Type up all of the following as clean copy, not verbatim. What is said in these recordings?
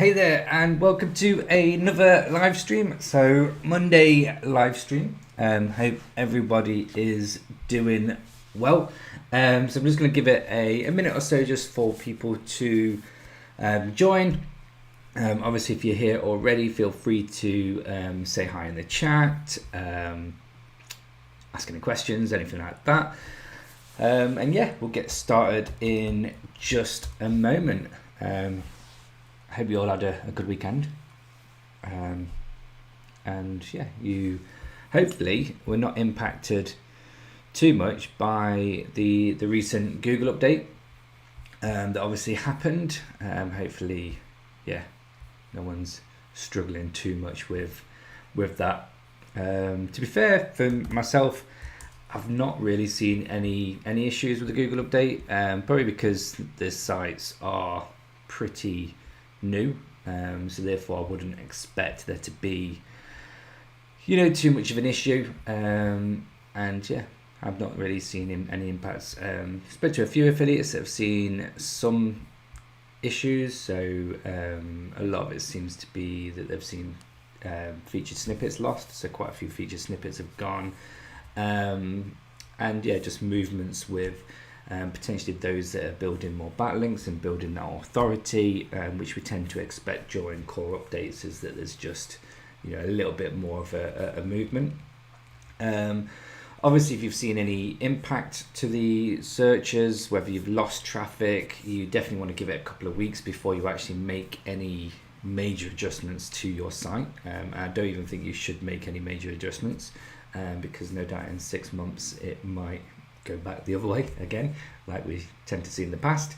Hey there, and welcome to another live stream. So, Monday live stream. Hope everybody is doing well. So, I'm just going to give it a minute or so just for people to join. Obviously, if you're here already, feel free to say hi in the chat, ask any questions, anything like that. And yeah, we'll get started in just a moment. I hope you all had a good weekend. And yeah, you hopefully were not impacted too much by the recent Google update that obviously happened. Hopefully, yeah, no one's struggling too much with that. To be fair, for myself, I've not really seen any issues with the Google update. Probably because the sites are pretty new, so therefore I wouldn't expect there to be too much of an issue, and yeah, I've not really seen any impacts. Spoke to a few affiliates that have seen some issues, so a lot of it seems to be that they've seen featured snippets lost, so quite a few featured snippets have gone, and yeah, just movements with potentially those that are building more backlinks and building that authority, which we tend to expect during core updates, is that there's just a little bit more of a movement. Obviously, if you've seen any impact to the searches, whether you've lost traffic, you definitely want to give it a couple of weeks before you actually make any major adjustments to your site. I don't even think you should make any major adjustments, because no doubt in 6 months it might go back the other way again, like we tend to see in the past.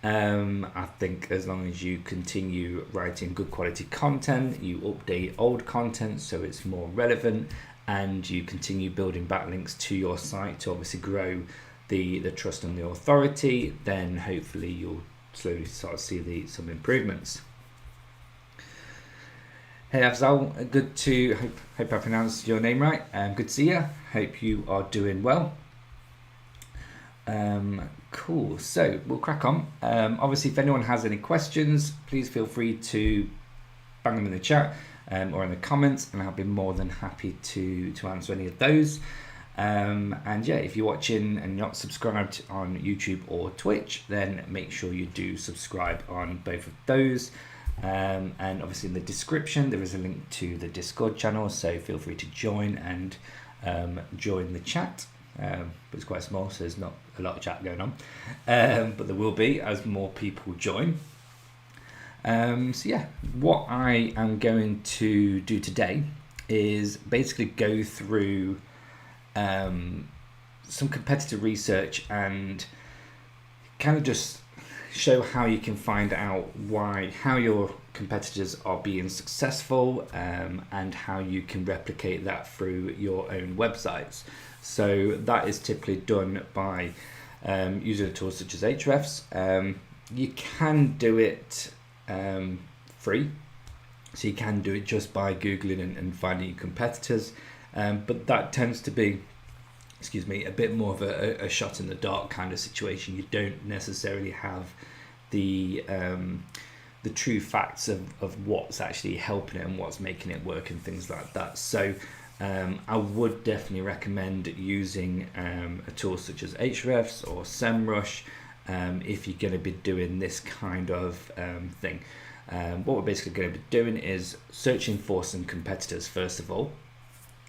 I think as long as you continue writing good quality content, you update old content so it's more relevant, and you continue building backlinks to your site to obviously grow the trust and the authority, then hopefully you'll slowly start to see some improvements. Hey Afzal, good to hope I pronounced your name right. Good to see you. Hope you are doing well. Cool, so we'll crack on. Obviously, if anyone has any questions, please feel free to bang them in the chat or in the comments, and I'll be more than happy to answer any of those. And yeah, if you're watching and not subscribed on YouTube or Twitch, then make sure you do subscribe on both of those. And obviously in the description there is a link to the Discord channel, so feel free to join and join the chat. But it's quite small, so there's not a lot of chat going on, but there will be as more people join. So yeah, what I am going to do today is basically go through some competitor research and kind of just show how you can find out how your competitors are being successful, and how you can replicate that through your own websites. So that is typically done by using tools such as Ahrefs. You can do it free, so you can do it just by Googling and finding your competitors, but that tends to be, a bit more of a shot in the dark kind of situation. You don't necessarily have the true facts of what's actually helping it and what's making it work and things like that. So I would definitely recommend using a tool such as Ahrefs or SEMrush if you're going to be doing this kind of thing. What we're basically going to be doing is searching for some competitors first of all.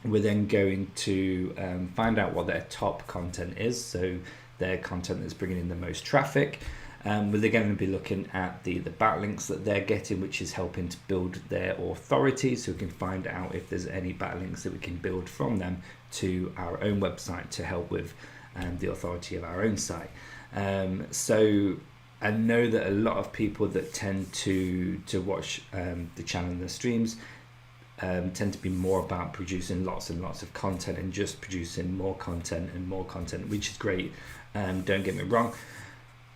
We're then going to find out what their top content is, so their content that's bringing in the most traffic. We're going to be looking at the backlinks that they're getting, which is helping to build their authority, so we can find out if there's any backlinks that we can build from them to our own website to help with the authority of our own site. So I know that a lot of people that tend to watch the channel and the streams tend to be more about producing lots and lots of content and just producing more content and more content, which is great. Don't get me wrong.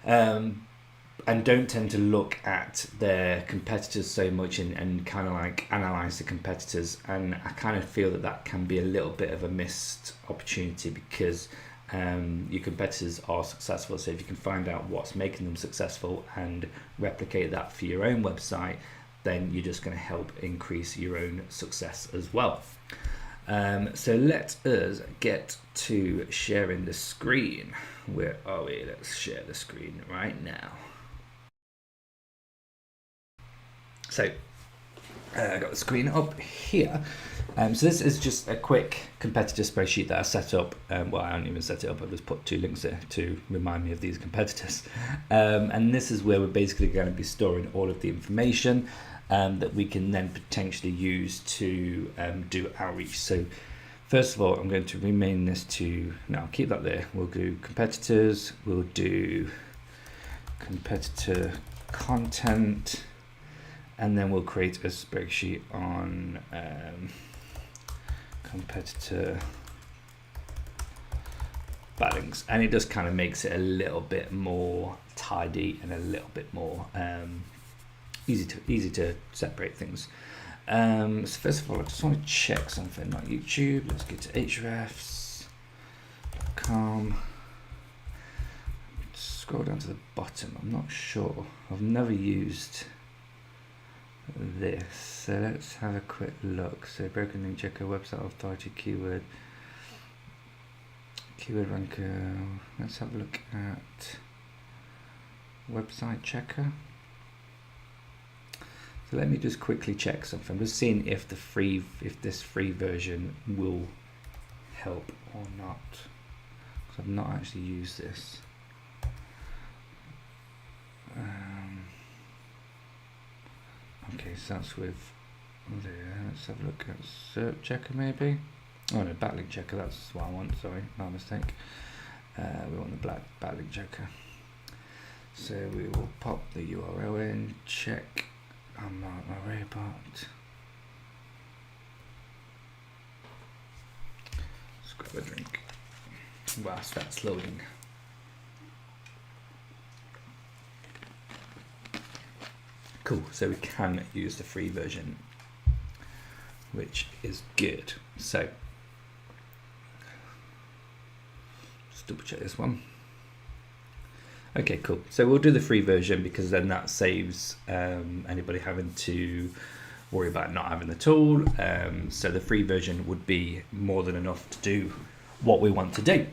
And don't tend to look at their competitors so much and kind of like analyze the competitors, and I kind of feel that can be a little bit of a missed opportunity, because your competitors are successful, so if you can find out what's making them successful and replicate that for your own website, then you're just going to help increase your own success as well. So let us get to sharing the screen. Where are we? Let's share the screen right now. So I got the screen up here. So this is just a quick competitor spreadsheet that I set up. Well, I don't even set it up. I just put 2 links there to remind me of these competitors. And this is where we're basically going to be storing all of the information that we can then potentially use to do outreach. So first of all, I'm going to rename this to, no, I'll keep that there. We'll do competitors, we'll do competitor content, and then we'll create a spreadsheet on competitor backlinks, and it just kind of makes it a little bit more tidy and a little bit more easy to separate things. So first of all, I just want to check something on YouTube. Let's go to hrefs.com. Scroll down to the bottom. I'm not sure. I've never used this. So let's have a quick look. So broken link checker, website authority, keyword ranker. Let's have a look at website checker. So let me just quickly check something. I'm just seeing if this free version will help or not, because I've not actually used this. Okay, so that's with there. Let's have a look at SERP checker maybe. Oh no, backlink checker. That's what I want. Sorry, my mistake. We want the backlink checker. So we will pop the URL in. Check. I'm not a robot. Let's grab a drink whilst that's loading. Cool, so we can use the free version, which is good. So just double check this one. Okay, cool. So we'll do the free version because then that saves anybody having to worry about not having the tool. So the free version would be more than enough to do what we want to do.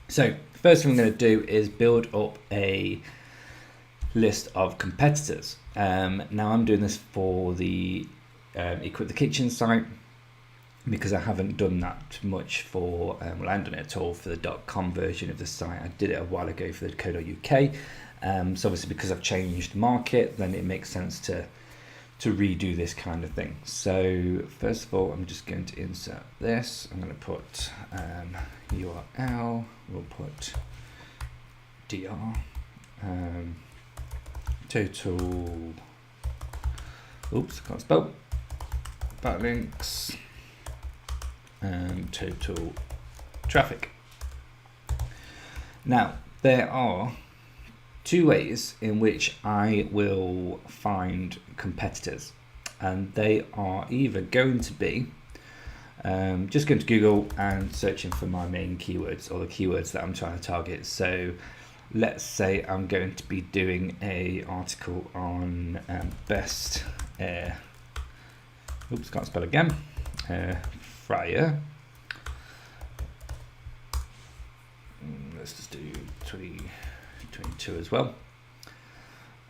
So first thing I'm going to do is build up a list of competitors. Now I'm doing this for the Equip the Kitchen site because I haven't done that much for, well, I haven't done it at all for the .com version of the site. I did it a while ago for the .co.uk. So obviously because I've changed market, then it makes sense to redo this kind of thing. So first of all, I'm just going to insert this. I'm going to put URL, we'll put dr, total, oops, can't spell, backlinks, and total traffic. Now, there are 2 ways in which I will find competitors, and they are either going to be just going to Google and searching for my main keywords or the keywords that I'm trying to target. So let's say I'm going to be doing a article on best oops, can't spell again, fryer. Let's just do 2022 as well.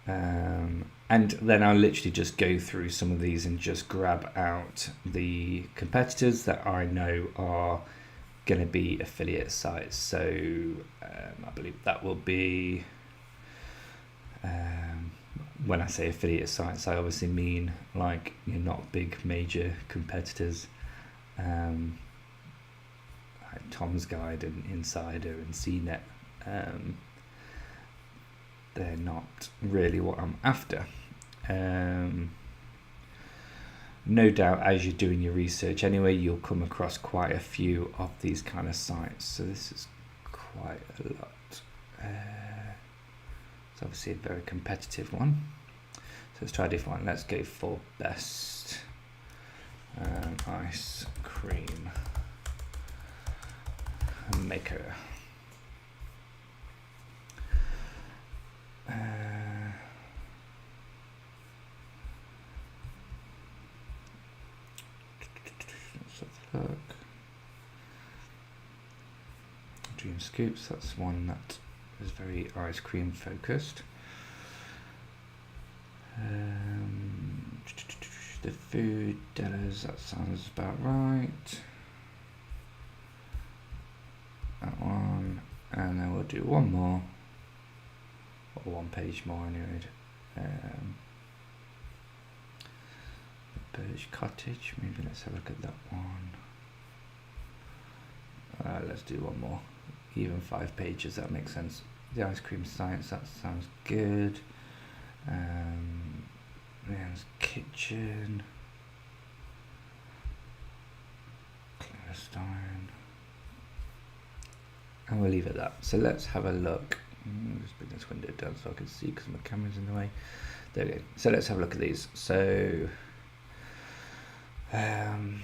And then I'll literally just go through some of these and just grab out the competitors that I know are going to be affiliate sites. So I believe that will be, when I say affiliate sites, I obviously mean like, you know, not big major competitors, like Tom's Guide and Insider and CNET. They're not really what I'm after. No doubt as you're doing your research anyway, you'll come across quite a few of these kind of sites. So this is quite a lot. It's obviously a very competitive one. So let's try a different one. Let's go for best ice cream maker. look. Dream Scoops, that's one that is very ice cream focused. The food dealers, that sounds about right. That one, and then we'll do one more, or one page more anyway. Birch Cottage, maybe let's have a look at that one. Let's do one more, even 5 pages, that makes sense. The ice cream science, that sounds good. Man's kitchen, Clandestine, and we'll leave it at that. So let's have a look. Just bring this window down so I can see because my camera's in the way. There we go. So let's have a look at these. So I'm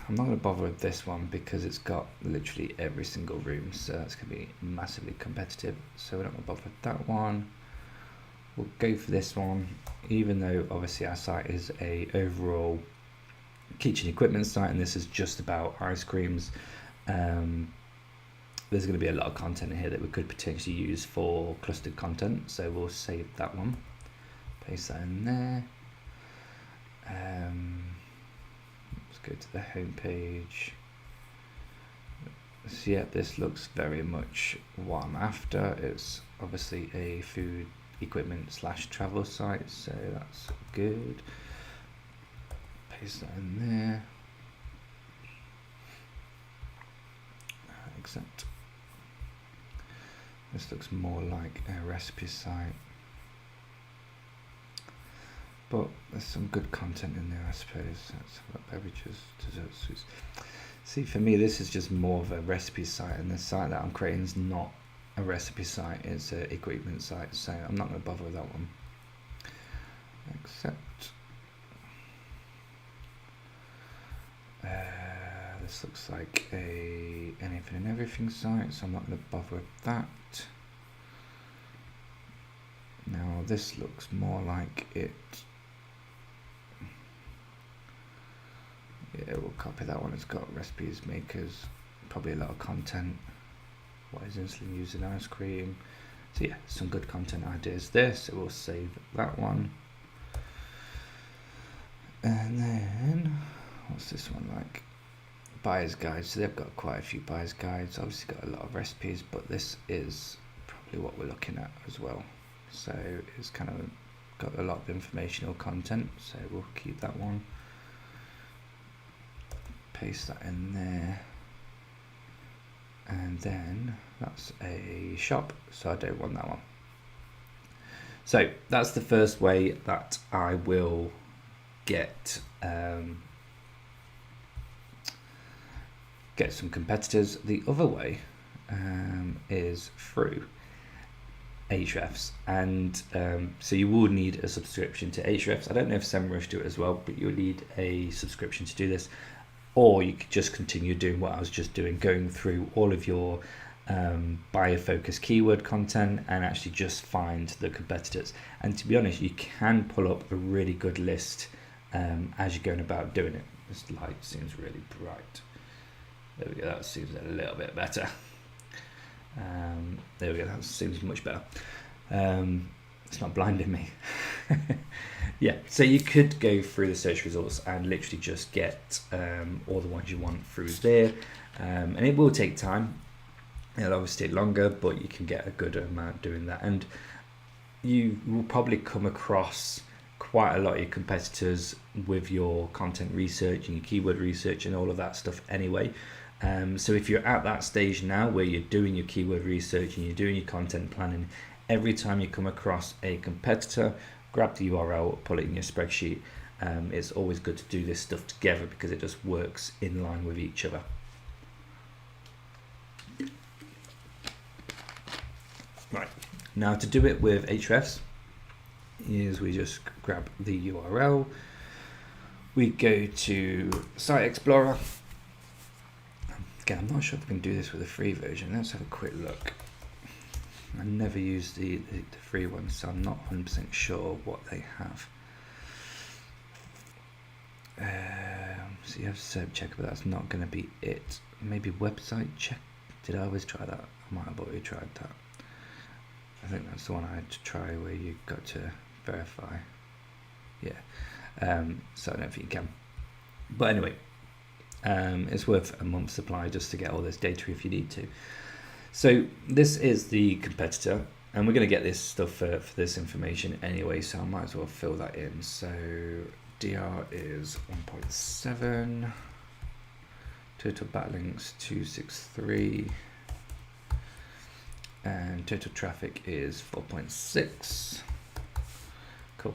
not going to bother with this one because it's got literally every single room, so that's going to be massively competitive, so we're not going to bother with that one. We'll go for this one, even though obviously our site is a overall kitchen equipment site and this is just about ice creams. There's going to be a lot of content in here that we could potentially use for clustered content, so we'll save that one, paste that in there. Let's go to the home page. So yeah, this looks very much what I'm after. It's obviously a food equipment / travel site, so that's good. Paste that in there. Except this looks more like a recipe site, but there's some good content in there, I suppose. That's what beverages, desserts, sweets. See, for me, this is just more of a recipe site, and the site that I'm creating is not a recipe site, it's an equipment site, so I'm not going to bother with that one. Except this looks like a anything and everything site, so I'm not going to bother with that. Now this looks more like it. Yeah, we'll copy that one. It's got recipes, makers, probably a lot of content. What is insulin used in ice cream? So yeah, some good content ideas there, so we'll save that one. And then what's this one like? Buyer's guides. So they've got quite a few buyer's guides, obviously got a lot of recipes, but this is probably what we're looking at as well. So it's kind of got a lot of informational content, so we'll keep that one. Paste that in there. And then that's a shop, so I don't want that one. So that's the first way that I will get some competitors. The other way is through Ahrefs, and so you will need a subscription to Ahrefs. I don't know if SEMrush do it as well, but you'll need a subscription to do this. Or you could just continue doing what I was just doing, going through all of your buyer-focused keyword content and actually just find the competitors. And to be honest, you can pull up a really good list as you're going about doing it. This light seems really bright. There we go, that seems a little bit better. There we go, that seems much better. It's not blinding me. Yeah, so you could go through the search results and literally just get all the ones you want through there, and it will take time. It'll obviously take longer, but you can get a good amount doing that, and you will probably come across quite a lot of your competitors with your content research and your keyword research and all of that stuff anyway. So if you're at that stage now where you're doing your keyword research and you're doing your content planning, every time you come across a competitor, grab the URL, pull it in your spreadsheet. It's always good to do this stuff together because it just works in line with each other. Right, now to do it with Ahrefs is we just grab the URL, we go to Site Explorer. Again, I'm not sure if we can do this with a free version. Let's have a quick look. I never use the free ones, so I'm not 100% sure what they have. So So you have SERP checker, but that's not going to be it. Maybe website check. Did I always try that? I might have already tried that. I think that's the one I had to try where you got to verify. Yeah. So I don't think you can. But anyway, it's worth a month's supply just to get all this data if you need to. So this is the competitor, and we're going to get this stuff for this information anyway, so I might as well fill that in. So DR is 1.7, total backlinks 263, and total traffic is 4.6. Cool.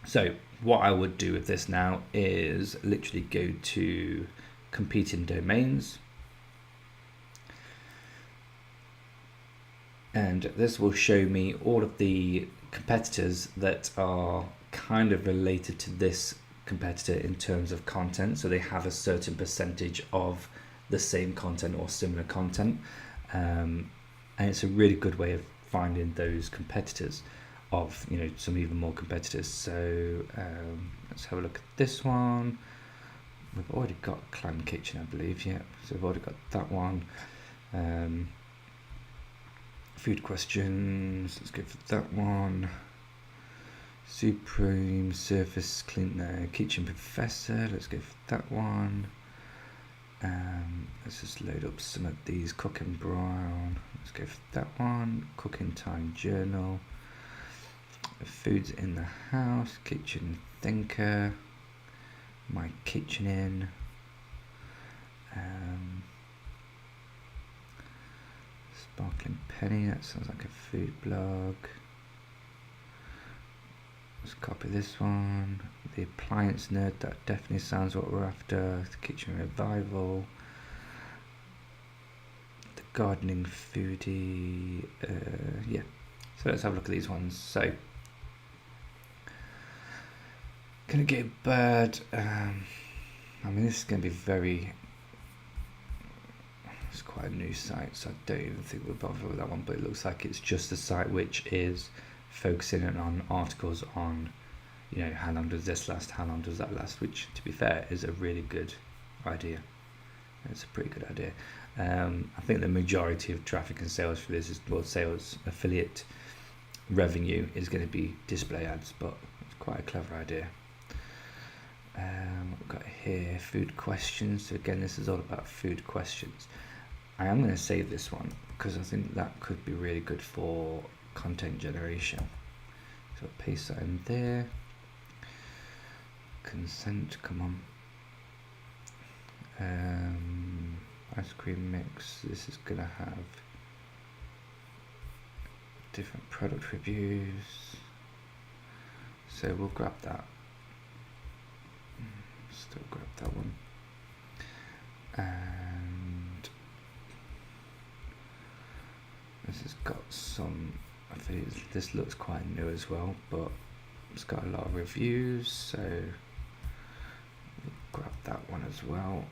So what I would do with this now is literally go to competing domains, and this will show me all of the competitors that are kind of related to this competitor in terms of content. So they have a certain percentage of the same content or similar content, and it's a really good way of finding those competitors of, you know, some even more competitors. So let's have a look at this one. We've already got Clan Kitchen, I believe. Yeah, so we've already got that one. Food questions, let's go for that one. Supreme Surface Cleaner Kitchen Professor, let's go for that one. Let's just load up some of these. Cook and Brown, let's go for that one. Cooking Time Journal, Foods in the House, Kitchen Thinker, My Kitchen In, Sparkling Penny, that sounds like a food blog. Let's copy this one. The Appliance Nerd, that definitely sounds what we're after. The Kitchen Revival, the Gardening Foodie, yeah. So let's have a look at these ones. So, gonna get bad. I mean, this is gonna be very. It's quite a new site, so I don't even think we'll bother with that one, but it looks like it's just a site which is focusing on articles on, you know, how long does this last, how long does that last, which, to be fair, is a really good idea. It's a pretty good idea. I think the majority of traffic and sales for this is, well, sales affiliate revenue is going to be display ads, but it's quite a clever idea. We've got here food questions. So again, this is all about food questions. I am going to save this one because I think that could be really good for content generation. So I'll paste that in there. Consent, come on. Ice cream mix. This is going to have different product reviews. So we'll grab that. Still grab that one. And this has got some, I think this looks quite new as well, but it's got a lot of reviews, so we'll grab that one as well.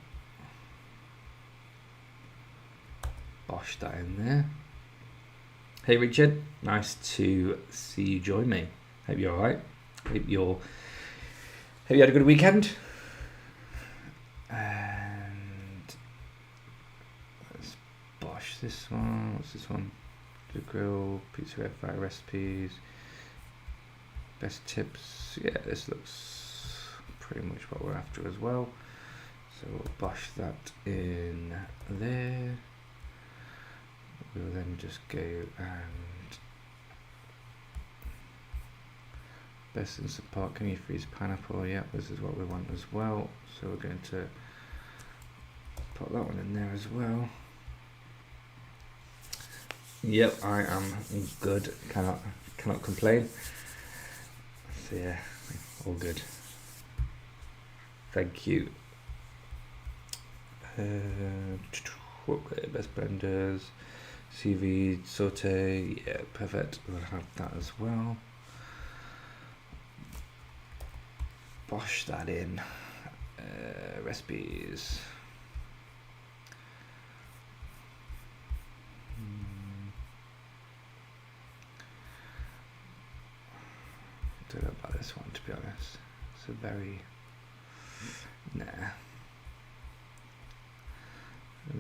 Bosh that in there. Hey Richard, nice to see you join me. Hope you're alright. Hope you had a good weekend. And let's bosh this one. What's this one? The grill, pizza air fryer recipes, best tips. Yeah, this looks pretty much what we're after as well. So we'll bosh that in there. We'll then just go and best in support. Can you freeze pineapple? Yeah, this is what we want as well. So we're going to put that one in there as well. Yep, I am good. Cannot complain. So yeah, all good. Thank you. Best blenders, CV saute. Yeah, perfect. We'll have that as well. Bosh that in. Recipes. Don't know about this one, to be honest. It's a very nah.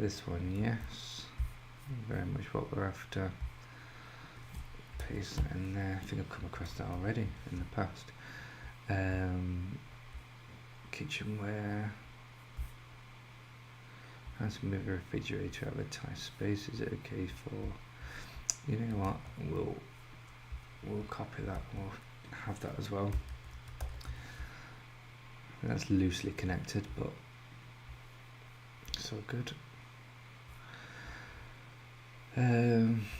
this one, yes, very much what we're after. Paste that in there. I think I've come across that already in the past. Kitchenware. Has to move a refrigerator out of a tight space. Is it okay for? You know what? We'll copy that. We'll have that as well. That's loosely connected, but it's all good.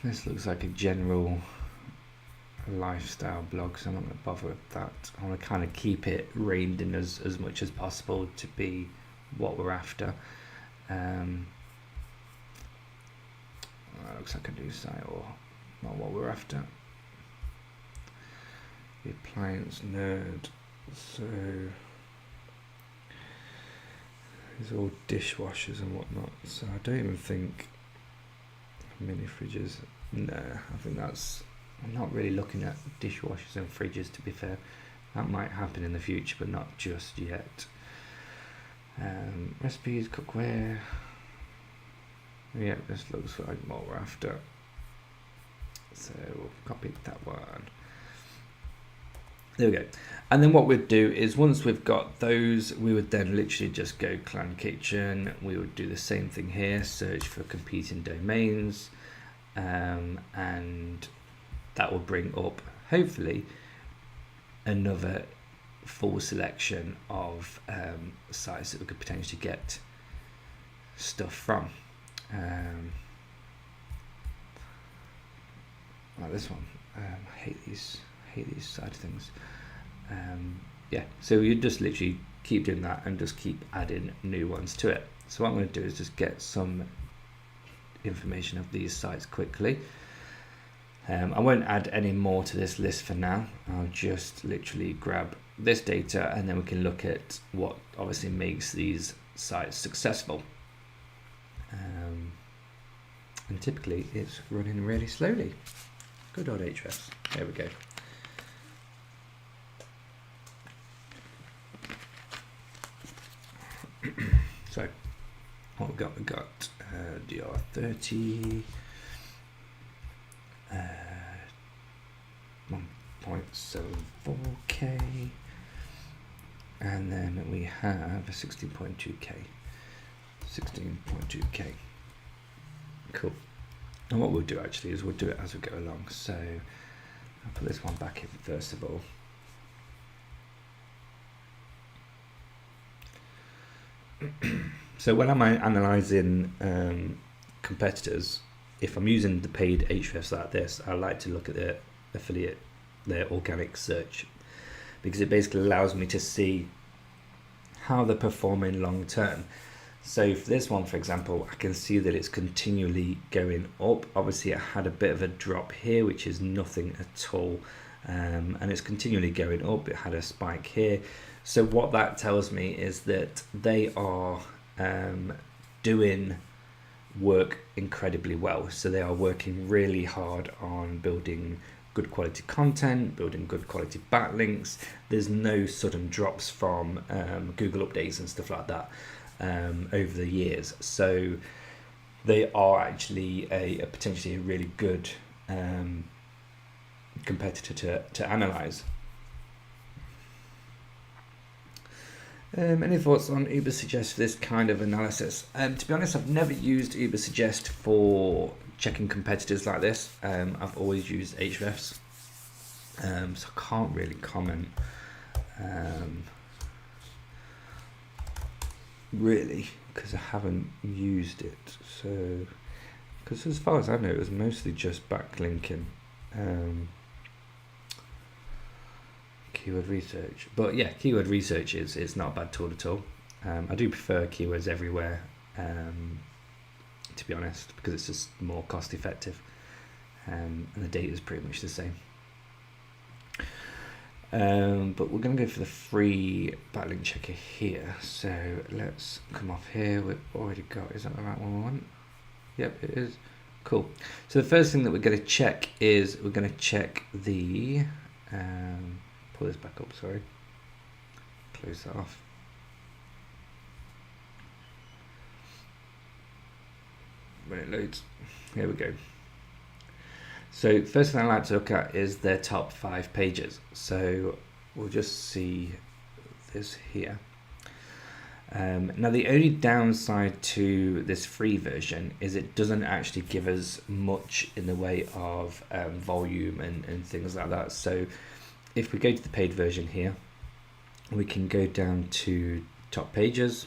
This looks like a general lifestyle blog, so I'm not going to bother with that. I want to kind of keep it reined in as much as possible to be what we're after. That looks like a new site, or not what we're after. The appliance nerd. So these are all dishwashers and whatnot. So I don't even think mini fridges. No, I think that's. I'm not really looking at dishwashers and fridges, to be fair. That might happen in the future, but not just yet. Recipes, cookware. Yeah, this looks like what we're after. So we'll copy that one. There we go. And then what we'd do is once we've got those, we would then literally just go Clan Kitchen. We would do the same thing here, search for competing domains, and that will bring up, hopefully, another full selection of sites that we could potentially get stuff from. Like this one. I hate these side things. Yeah, so you just literally keep doing that and just keep adding new ones to it. So what I'm going to do is just get some information of these sites quickly. I won't add any more to this list for now. I'll just literally grab this data and then we can look at what obviously makes these sites successful. And typically it's running really slowly. Good old Ahrefs. There we go. So what we've got, DR30, 1.74k, and then we have a 16.2k. Cool. And what we'll do actually is we'll do it as we go along. So I'll put this one back in first of all. So when I'm analysing competitors, if I'm using the paid Ahrefs like this, I like to look at their affiliate, their organic search, because it basically allows me to see how they're performing long term. So for this one, for example, I can see that it's continually going up. Obviously it had a bit of a drop here, which is nothing at all, and it's continually going up. It had a spike here. So what that tells me is that they are doing work incredibly well. So they are working really hard on building good quality content, building good quality backlinks. There's no sudden drops from Google updates and stuff like that over the years. So they are actually a potentially a really good competitor to analyze. Any thoughts on Ubersuggest for this kind of analysis? To be honest, I've never used Ubersuggest for checking competitors like this. I've always used Ahrefs, so I can't really comment really, because I haven't used it. So, because as far as I know, it was mostly just backlinking. Keyword research, but yeah, keyword research it's not a bad tool at all. I do prefer keywords everywhere, to be honest, because it's just more cost effective, and the data is pretty much the same. But we're going to go for the free backlink checker here. So let's come off here. We've already got, is that the right one we want? Yep, it is. Cool. So the first thing that we're going to check is we're going to check the pull this back up, sorry. Close that off. when it loads. Here we go. So first thing I like to look at is their top 5 pages. So we'll just see this here. Now the only downside to this free version is it doesn't actually give us much in the way of volume and things like that. So if we go to the paid version here, we can go down to top pages,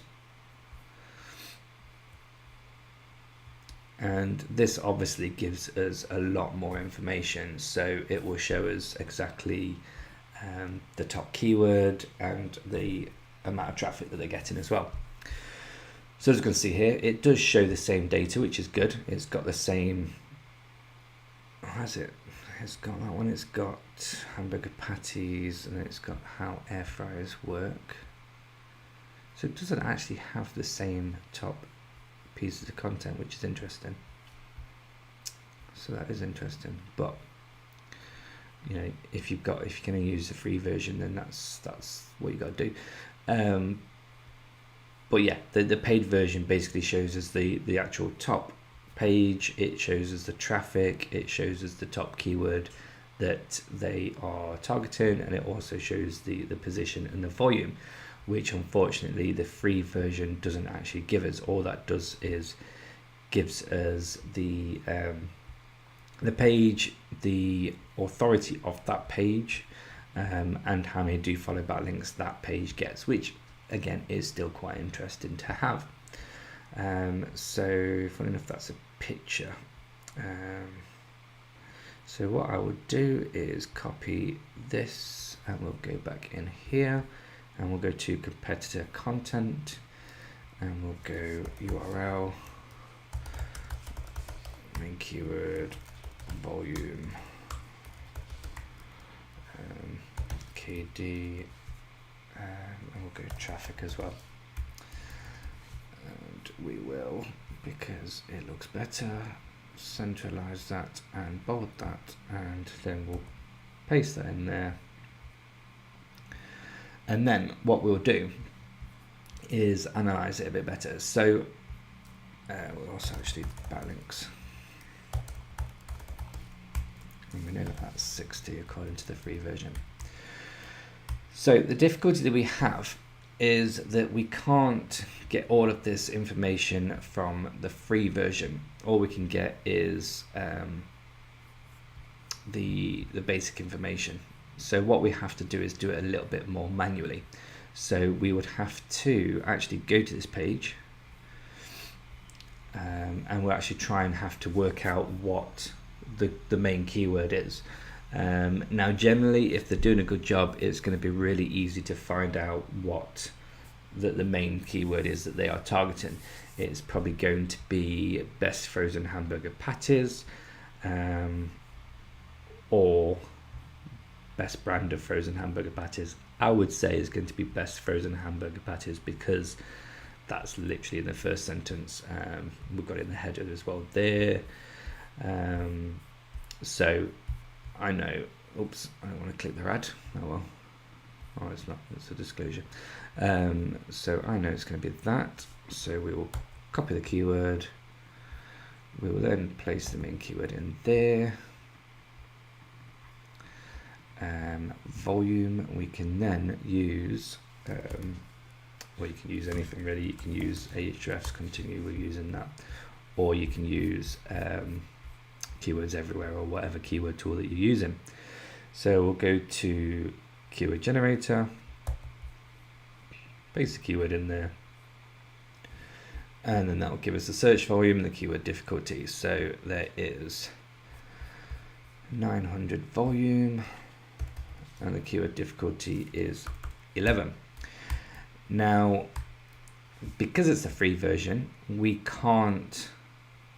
and this obviously gives us a lot more information. So it will show us exactly the top keyword and the amount of traffic that they're getting as well. So as you can see here, it does show the same data, which is good. It's got the same, has it? It's got that one, it's got hamburger patties, and it's got how air fryers work. So it doesn't actually have the same top pieces of content, which is interesting. So that is interesting, but you know, if you're going to use the free version, then that's what you got to do. But yeah, the paid version basically shows us the actual top page. It shows us the traffic, it shows us the top keyword that they are targeting, and it also shows the position and the volume, which unfortunately the free version doesn't actually give us. All that does is gives us the page, the authority of that page, and how many do follow backlinks that page gets, which again is still quite interesting to have. So funny enough, that's a picture. So what I would do is copy this, and we'll go back in here, and we'll go to competitor content, and we'll go URL, main keyword, volume, KD, and we'll go traffic as well. And we will, because it looks better, centralize that and bold that, and then we'll paste that in there. And then what we'll do is analyze it a bit better. So we'll also actually backlinks. And we know that that's 60 according to the free version. So the difficulty that we have is that we can't get all of this information from the free version. All we can get is the basic information. So what we have to do is do it a little bit more manually. So we would have to actually go to this page, and we'll actually try and have to work out what the main keyword is. Now generally, if they're doing a good job, it's going to be really easy to find out what the main keyword is that they are targeting. It's probably going to be best frozen hamburger patties, or best brand of frozen hamburger patties. I would say is going to be best frozen hamburger patties, because that's literally in the first sentence. We've got it in the header as well there. So I know, oops, I don't want to click the ad. Oh well. Oh, it's not, it's a disclosure. So I know it's going to be that. So we will copy the keyword. We will then place the main keyword in there. Volume, we can then use, well, you can use anything really. You can use Ahrefs, continue with using that, or you can use keywords everywhere, or whatever keyword tool that you're using. So we'll go to keyword generator, paste the keyword in there, and then that will give us the search volume and the keyword difficulty. So there is 900 volume, and the keyword difficulty is 11. Now, because it's a free version, we can't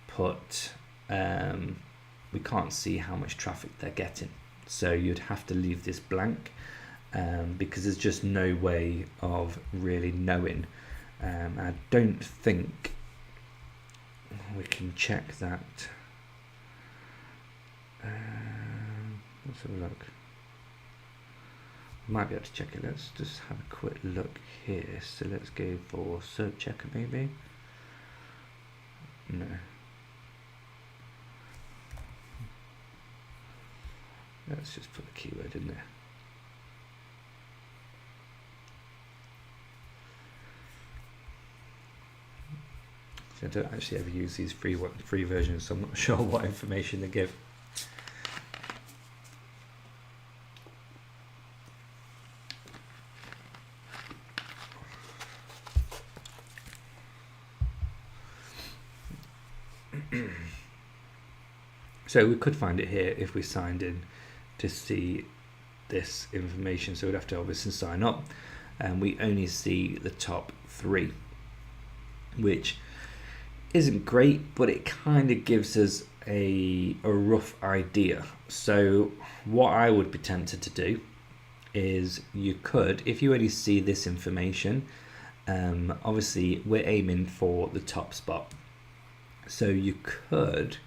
put, we can't see how much traffic they're getting. So you'd have to leave this blank, because there's just no way of really knowing. I don't think we can check that. Let's have a look. Might be able to check it. Let's just have a quick look here. So let's go for search checker maybe. No. Let's just put the keyword in there. So I don't actually ever use these free versions, so I'm not sure what information they give. So we could find it here if we signed in to see this information. So we'd have to obviously sign up, and we only see the top 3, which isn't great, but it kind of gives us a rough idea. So what I would be tempted to do is, you could, if you only see this information, obviously we're aiming for the top spot. So you could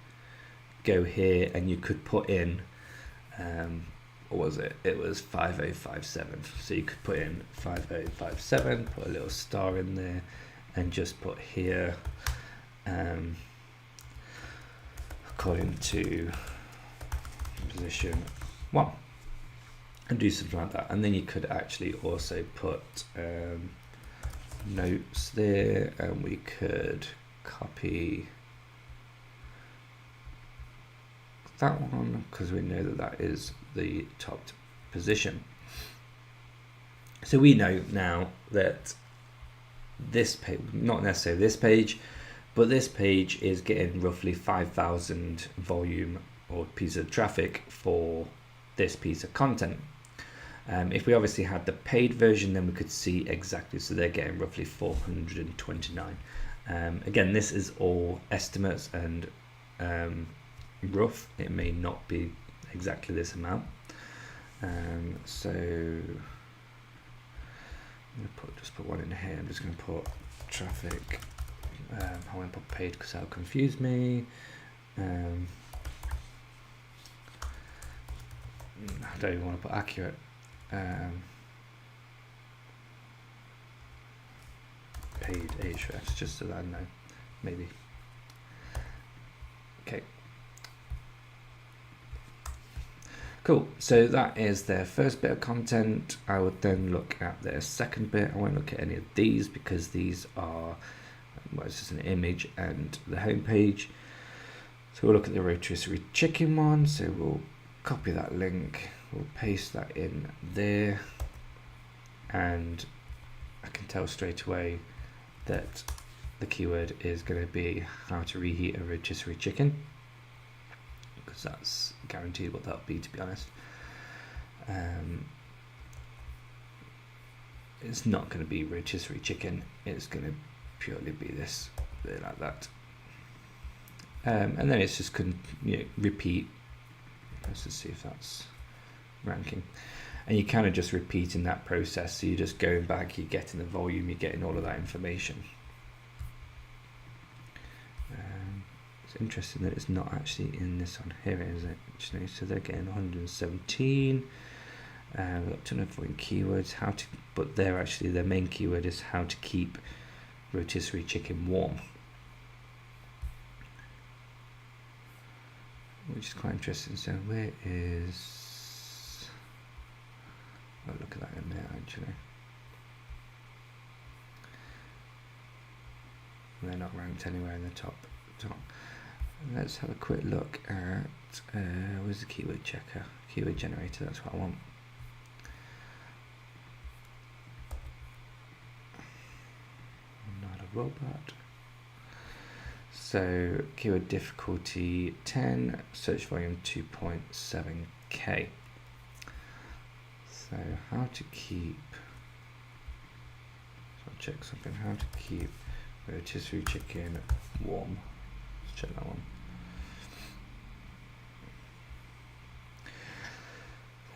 go here and you could put in, what was it? It was 5057. So you could put in 5057, put a little star in there, and just put here, according to position 1, and do something like that. And then you could actually also put notes there, and we could copy that one because we know that that is the top position. So we know now that this page, not necessarily this page, but this page is getting roughly 5,000 volume or piece of traffic for this piece of content. If we obviously had the paid version, then we could see exactly, so they're getting roughly 429. Again, this is all estimates and rough. It may not be exactly this amount. So I'm gonna just put one in here. I'm just going to put traffic. I won't put paid because that'll confuse me. I don't even want to put accurate. Paid Ahrefs, just so that I know. Maybe. Okay. Cool, so that is their first bit of content. I would then look at their second bit. I won't look at any of these because these are, well, it's just an image and the home page. So we'll look at the rotisserie chicken one. So we'll copy that link, we'll paste that in there, and I can tell straight away that the keyword is going to be how to reheat a rotisserie chicken, because that's guaranteed what that'll be, to be honest. It's not going to be rotisserie chicken, it's going to purely be this, like that. And then it's just repeat. Let's just see if that's ranking. And you kind of just repeating that process, so you're just going back, you're getting the volume, you're getting all of that information. It's interesting that it's not actually in this one here, is it? Actually, so they're getting 117. We've got a ton of avoiding keywords. But they're actually, their main keyword is how to keep rotisserie chicken warm, which is quite interesting. So where is? I'll look at that in a minute. Actually, they're not ranked anywhere in the top. Let's have a quick look at where's the keyword checker, keyword generator. That's what I want. I'm not a robot. So keyword difficulty 10, search volume 2.7k. So how to keep, so I'll check something, how to keep rotisserie chicken warm. Let's check that one.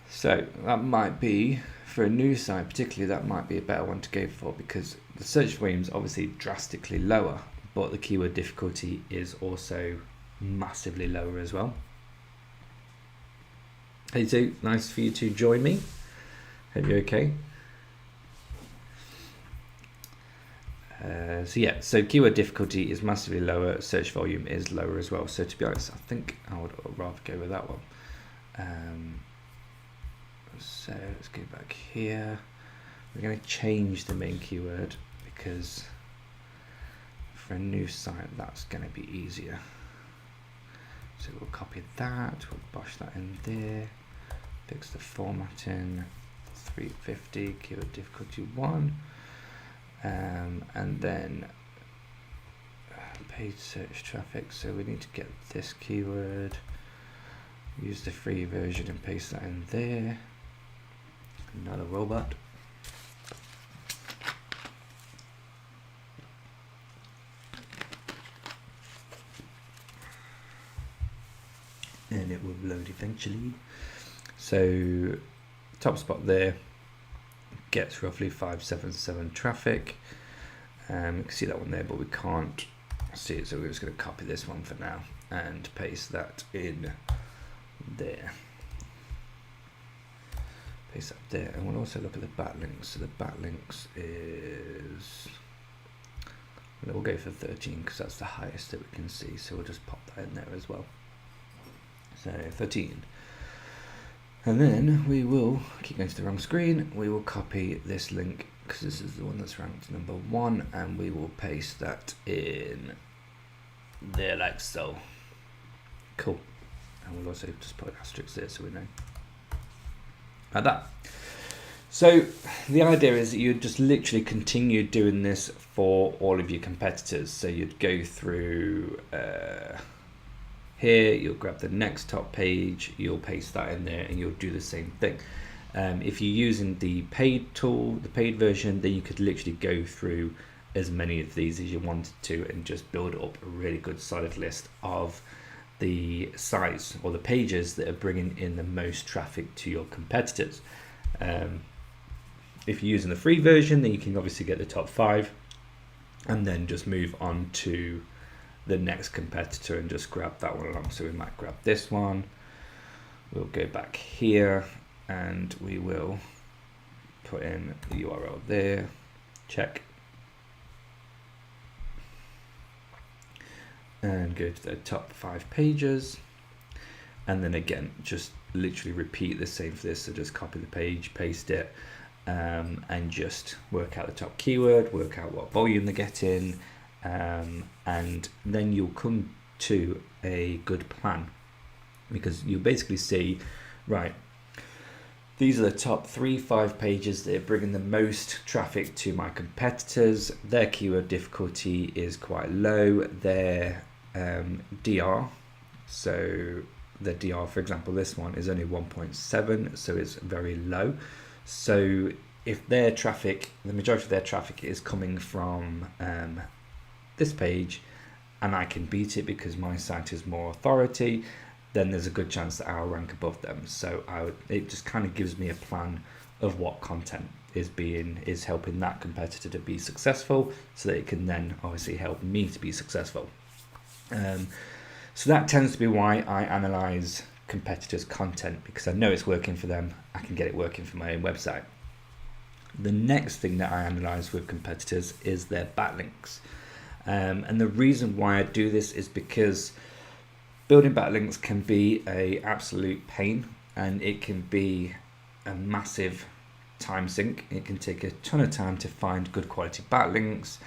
So that might be, for a new site particularly, that might be a better one to go for, because the search volume is obviously drastically lower, but the keyword difficulty is also massively lower as well. Hey, so nice for you to join me. Hope you're okay. So yeah, so keyword difficulty is massively lower, search volume is lower as well. So to be honest, I think I would rather go with that one. So let's go back here. We're going to change the main keyword because for a new site that's going to be easier. So we'll copy that, we'll bosh that in there, fix the formatting, 350, keyword difficulty 1, and then page search traffic. So we need to get this keyword, use the free version and paste that in there. Another robot. And it will load eventually. So top spot there gets roughly 577 traffic. You can see that one there, but we can't see it, so we're just going to copy this one for now and paste that in there. Paste that there, and we'll also look at the backlinks. So the backlinks is, we'll go for 13 because that's the highest that we can see, so we'll just pop that in there as well. So 13, and then we will keep going to the wrong screen. We will copy this link because this is the one that's ranked number 1, and we will paste that in there like so. Cool. And we'll also just put an asterisk there so we know. Like that. So the idea is that you'd just literally continue doing this for all of your competitors. So you'd go through here, you'll grab the next top page, you'll paste that in there, and you'll do the same thing. If you're using the paid tool, the paid version, then you could literally go through as many of these as you wanted to and just build up a really good solid list of the sites or the pages that are bringing in the most traffic to your competitors. If you're using the free version, then you can obviously get the top 5 and then just move on to the next competitor and just grab that one along. So we might grab this one, we'll go back here and we will put in the URL there, check, and go to the top 5 pages, and then again just literally repeat the same for this. So just copy the page, paste it, and just work out the top keyword, work out what volume they're getting, and then you'll come to a good plan, because you'll basically see, right, these are the top 3-5 pages that are bringing the most traffic to my competitors. Their keyword difficulty is quite low. Their DR, so the DR, for example, this one is only 1.7, so it's very low. So if their traffic, the majority of their traffic is coming from this page, and I can beat it because my site is more authority, then there's a good chance that I'll rank above them. So it just kind of gives me a plan of what content is helping that competitor to be successful, so that it can then obviously help me to be successful. So that tends to be why I analyze competitors' content, because I know it's working for them. I can get it working for my own website. The next thing that I analyze with competitors is their backlinks. And the reason why I do this is because building backlinks can be an absolute pain, and it can be a massive time sink. It can take a ton of time to find good quality backlinks,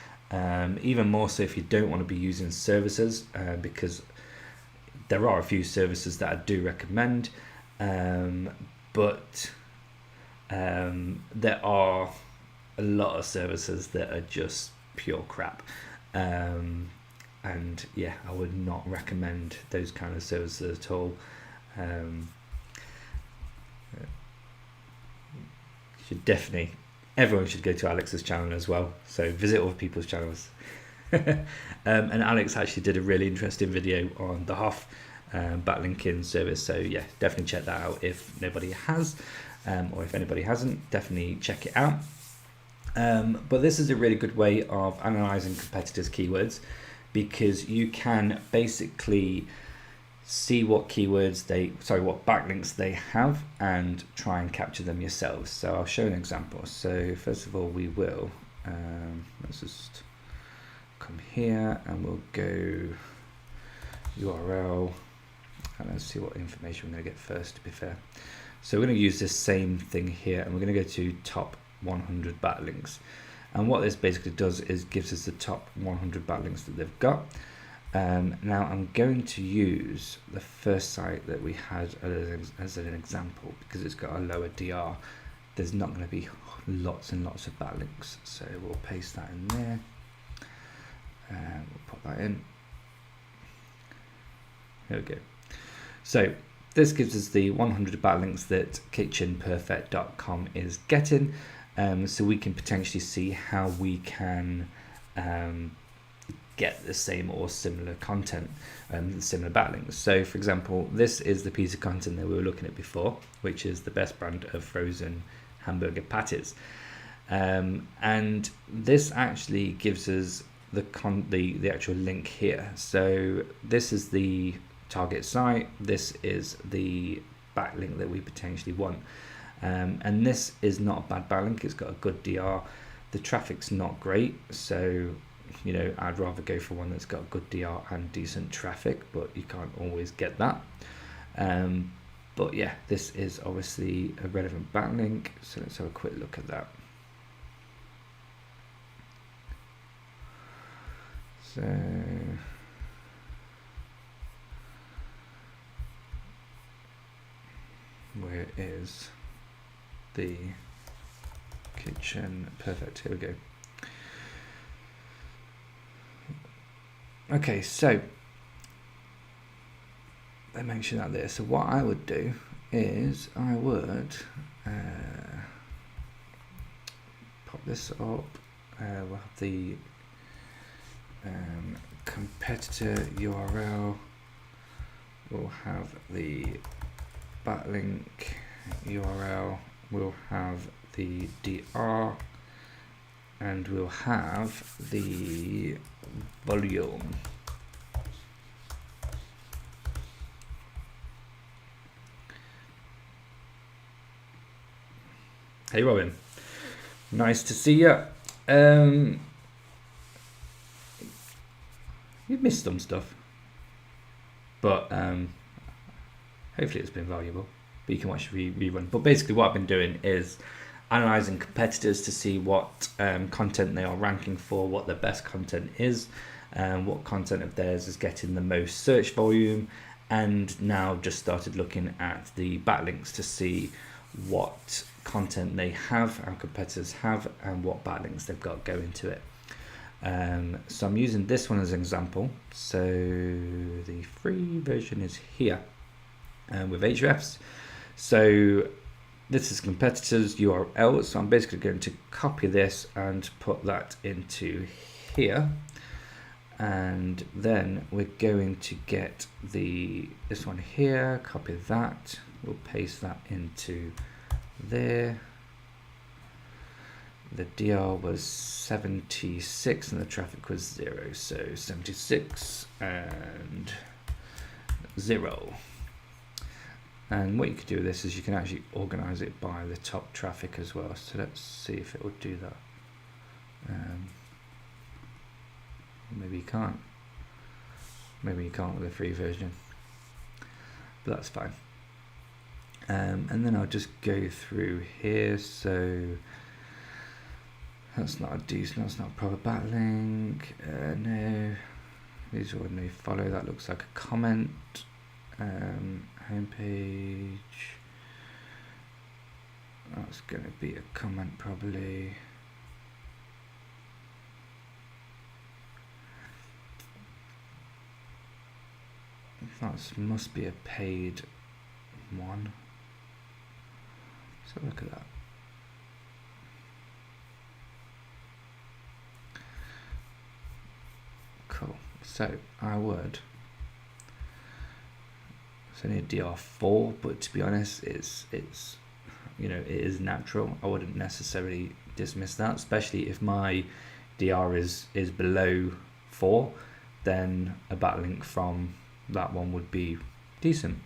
even more so if you don't want to be using services, because there are a few services that I do recommend, but there are a lot of services that are just pure crap. And yeah, I would not recommend those kind of services at all. Everyone should go to Alex's channel as well, so visit other people's channels. And Alex actually did a really interesting video on the Hoff backlinking service, so yeah, definitely check that out if nobody has, or if anybody hasn't, definitely check it out. But this is a really good way of analyzing competitors' keywords, because you can basically see what backlinks they have and try and capture them yourselves. So I'll show an example. So first of all, we will let's just come here and we'll go URL, and let's see what information we're going to get first, to be fair. So we're going to use this same thing here, and we're going to go to top 100 backlinks. And what this basically does is gives us the top 100 backlinks that they've got. Now I'm going to use the first site that we had as an example because it's got a lower DR. There's not going to be lots and lots of backlinks, so we'll paste that in there and we'll put that in. Here we go. So this gives us the 100 backlinks that kitchenperfect.com is getting, so we can potentially see how we can get the same or similar content and similar backlinks. So for example, this is the piece of content that we were looking at before, which is the best brand of frozen hamburger patties, and this actually gives us the actual link here. So this is the target site, this is the backlink that we potentially want, and this is not a bad backlink. It's got a good DR. The traffic's not great, so you know, I'd rather go for one that's got good DR and decent traffic, but you can't always get that. But yeah, this is obviously a relevant backlink, so let's have a quick look at that. So where is the kitchen? Perfect, here we go. Okay, so they mention that there. So what I would do is I would pop this up. We'll have the competitor URL. We'll have the backlink URL. We'll have the DR. And we'll have the volume. Hey Robin, nice to see you. You've missed some stuff, but hopefully it's been valuable. But you can watch the rerun. But basically what I've been doing is analysing competitors to see what content they are ranking for, what their best content is, what content of theirs is getting the most search volume, and now just started looking at the backlinks to see what content they have, our competitors have, and what backlinks they've got going to it. So I'm using this one as an example. So the free version is here with hrefs. So this is competitors URL, so I'm basically going to copy this and put that into here, and then we're going to get this one here, copy that, we'll paste that into there. The DR was 76 and the traffic was 0, so 76 and 0. And what you could do with this is you can actually organize it by the top traffic as well. So let's see if it would do that. Maybe you can't. Maybe you can't with the free version, but that's fine. And then I'll just go through here. So that's not a decent, that's not a proper backlink. No, these are no follow. That looks like a comment. Homepage, that's going to be a comment probably. That must be a paid one. So look at that. Cool. So I would. It's only a DR4, but to be honest, it's you know, it is natural. I wouldn't necessarily dismiss that, especially if my DR is below 4, then a backlink from that one would be decent.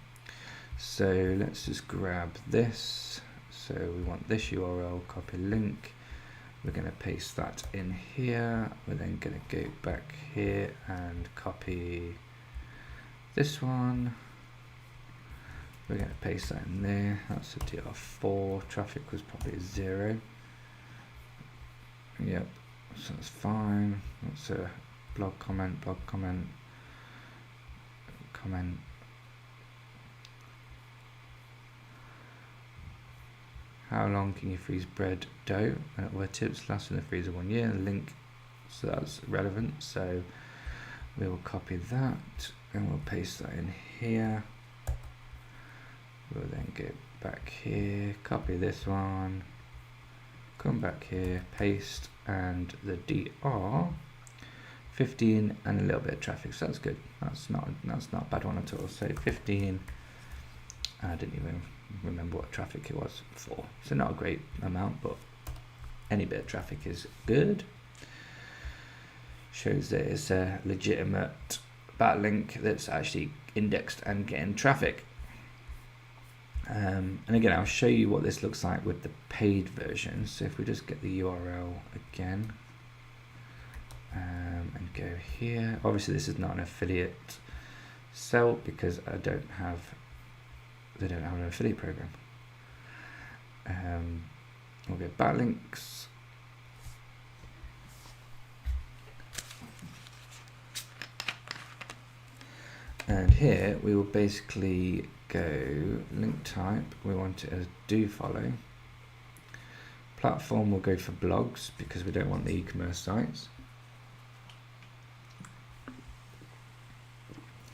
So let's just grab this. So we want this URL, copy link. We're going to paste that in here. We're then going to go back here and copy this one. We're going to paste that in there. That's a DR4. Traffic was probably 0. Yep, so that's fine. That's a blog comment, comment. How long can you freeze bread dough? Where tips last in the freezer 1 year. Link, so that's relevant. So we will copy that and we'll paste that in here. We'll then go back here, copy this one, come back here, paste, and the DR 15 and a little bit of traffic. So that's good. That's not a bad one at all. So 15. I didn't even remember what traffic it was for. So not a great amount, but any bit of traffic is good. Shows that it's a legitimate backlink that's actually indexed and getting traffic. And again, I'll show you what this looks like with the paid version. So if we just get the URL again and go here, obviously this is not an affiliate sell because they don't have an affiliate program. We'll go backlinks. And here we will basically go link type. We want it as do follow. Platform will go for blogs because we don't want the e-commerce sites.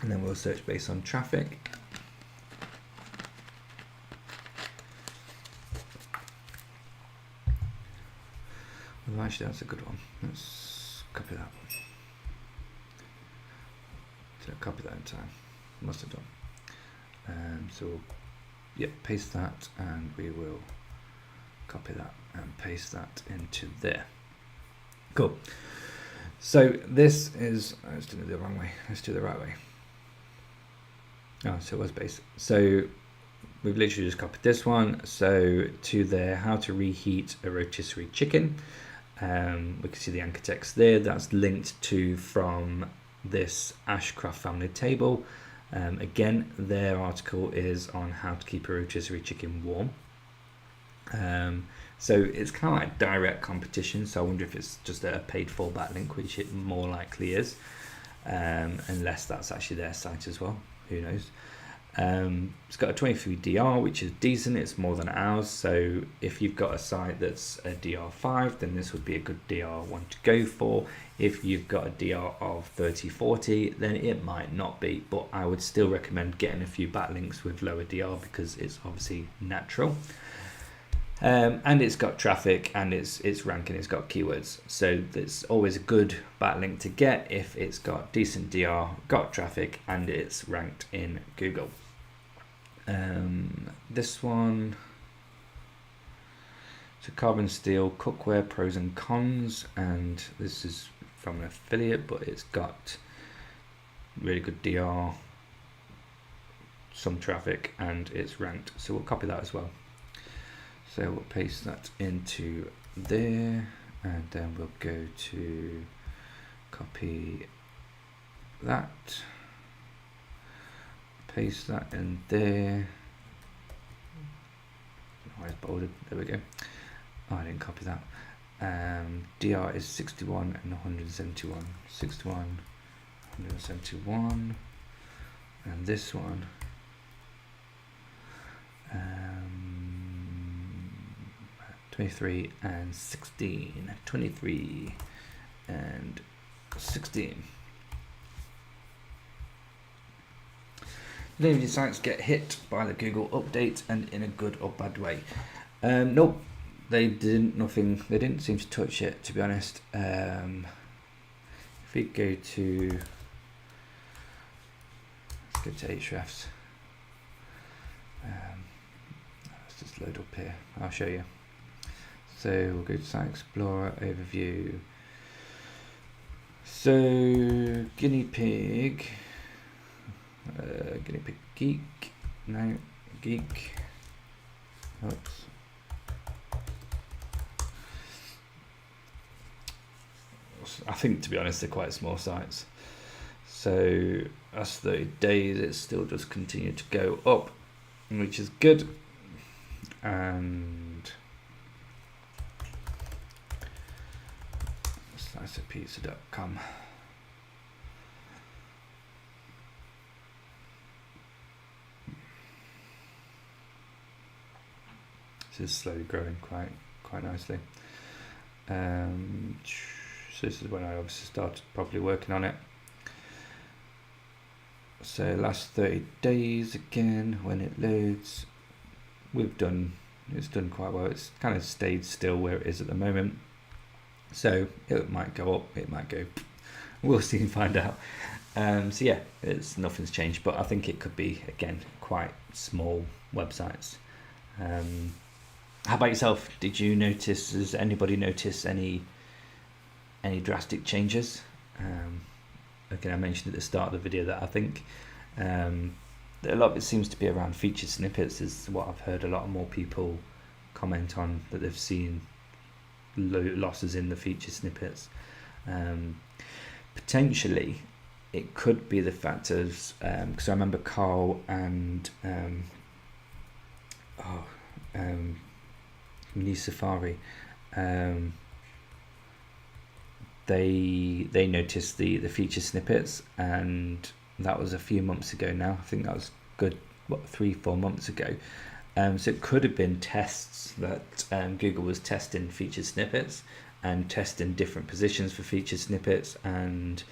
And then we'll search based on traffic. Well, actually, that's a good one. Let's copy that one. Did I copy that in time? Must have done. So we'll, paste that, and we will copy that and paste that into there. Cool. So this is, let's do it the wrong way. Let's do it the right way. Oh, so it was based. So we've literally just copied this one. So to there, how to reheat a rotisserie chicken. We can see the anchor text there. That's linked to from this Ashcroft family table. Again, their article is on how to keep a rotisserie chicken warm. So it's kind of like direct competition. So I wonder if it's just a paid for backlink, which it more likely is, unless that's actually their site as well. Who knows? It's got a 23 DR, which is decent. It's more than ours. So if you've got a site that's a DR5, then this would be a good DR1 to go for. If you've got a DR of 30, 40, then it might not be, but I would still recommend getting a few backlinks with lower DR because it's obviously natural. And it's got traffic and it's ranking, it's got keywords. So it's always a good backlink to get if it's got decent DR, got traffic, and it's ranked in Google. This one, so carbon steel cookware pros and cons, and this is from an affiliate, but it's got really good DR, some traffic, and it's ranked. So we'll copy that as well. So we'll paste that into there, and then we'll go to copy that, paste that in there. Oh, it's bolded. There we go. Oh, I didn't copy that. DR is 61 and 171. 61, 171, and this one. 23 and 16. 23 and 16. Many of your sites get hit by the Google update, and in a good or bad way. Nope, they didn't. Nothing. They didn't seem to touch it, to be honest. If we go to, let's go to Ahrefs. Let's just load up here. I'll show you. So we'll go to Site Explorer overview. So guinea pig geek. No, geek. Oops. I think, to be honest, they're quite small sites. So as 30 days, it's still just continued to go up. which is good. And slicerpizza.com. This is slowly growing quite nicely. So this is when I obviously started properly working on it. So last 30 days again, when it loads, it's done quite well. It's kind of stayed still where it is at the moment. So it might go up, it might go, we'll see and find out. So yeah, nothing's changed, but I think it could be, again, quite small websites. How about yourself? Has anybody noticed any drastic changes? Again, I mentioned at the start of the video that I think a lot of it seems to be around featured snippets, is what I've heard a lot more people comment on, that they've seen losses in the featured snippets. Potentially, it could be the fact of, because I remember Carl and New Safari, they noticed the feature snippets, and that was a few months ago now. I think that was good, 3-4 months ago. So it could have been tests that Google was testing featured snippets and testing different positions for featured snippets, and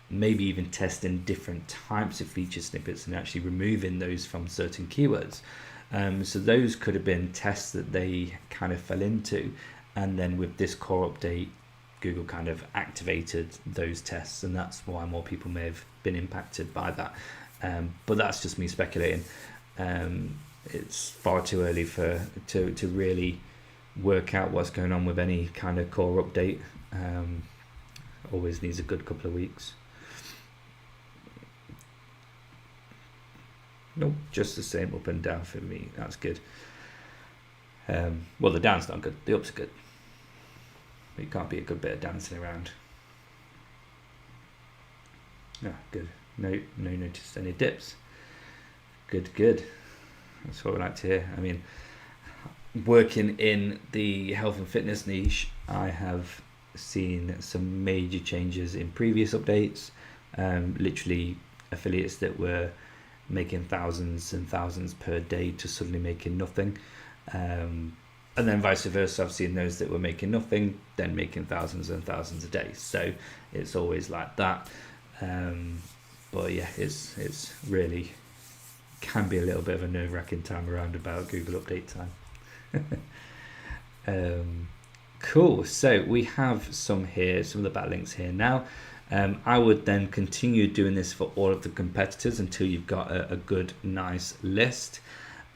maybe even testing different types of featured snippets and actually removing those from certain keywords. So those could have been tests that they kind of fell into, and then with this core update, Google kind of activated those tests, and that's why more people may have been impacted by that. But that's just me speculating. It's far too early to really work out what's going on with any kind of core update. Always needs a good couple of weeks. Nope, just the same up and down for me. That's good. Well, the down's not good. The up's are good. But you can't be a good bit of dancing around. Ah, good. No notice any dips. Good. That's what we like to hear. I mean, working in the health and fitness niche, I have seen some major changes in previous updates. Literally affiliates that were making thousands and thousands per day to suddenly making nothing. And then vice versa, I've seen those that were making nothing, then making thousands and thousands a day. So it's always like that. But yeah, it's really can be a little bit of a nerve-wracking time around about Google update time. Cool. So we have some of the backlinks here now. I would then continue doing this for all of the competitors until you've got a good, nice list.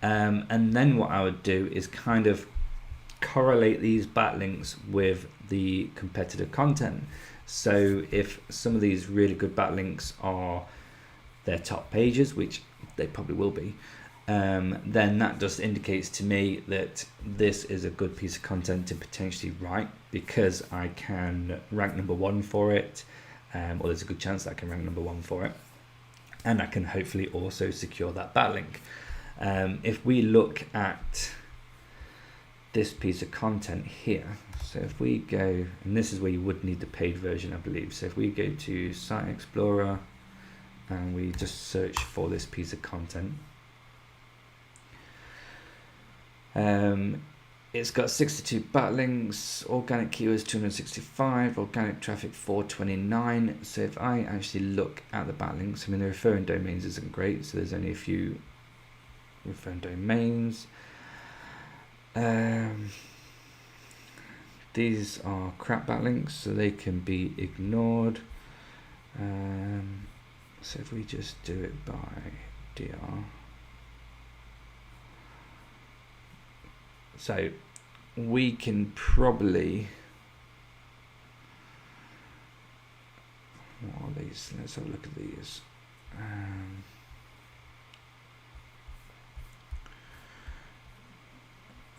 And then what I would do is kind of correlate these backlinks with the competitor content. So if some of these really good backlinks are their top pages, which they probably will be, then that just indicates to me that this is a good piece of content to potentially write, because I can rank number 1 for it, or there's a good chance that I can rank number 1 for it, and I can hopefully also secure that backlink. If we look at this piece of content here, so if we go, and this is where you would need the paid version, I believe. So if we go to Site Explorer and we just search for this piece of content, it's got 62 backlinks, organic keywords 265, organic traffic 429. So if I actually look at the backlinks, I mean, the referring domains isn't great, so there's only a few referring domains. These are crap backlinks, so they can be ignored. So if we just do it by DR, so we can probably, what are these? Let's have a look at these.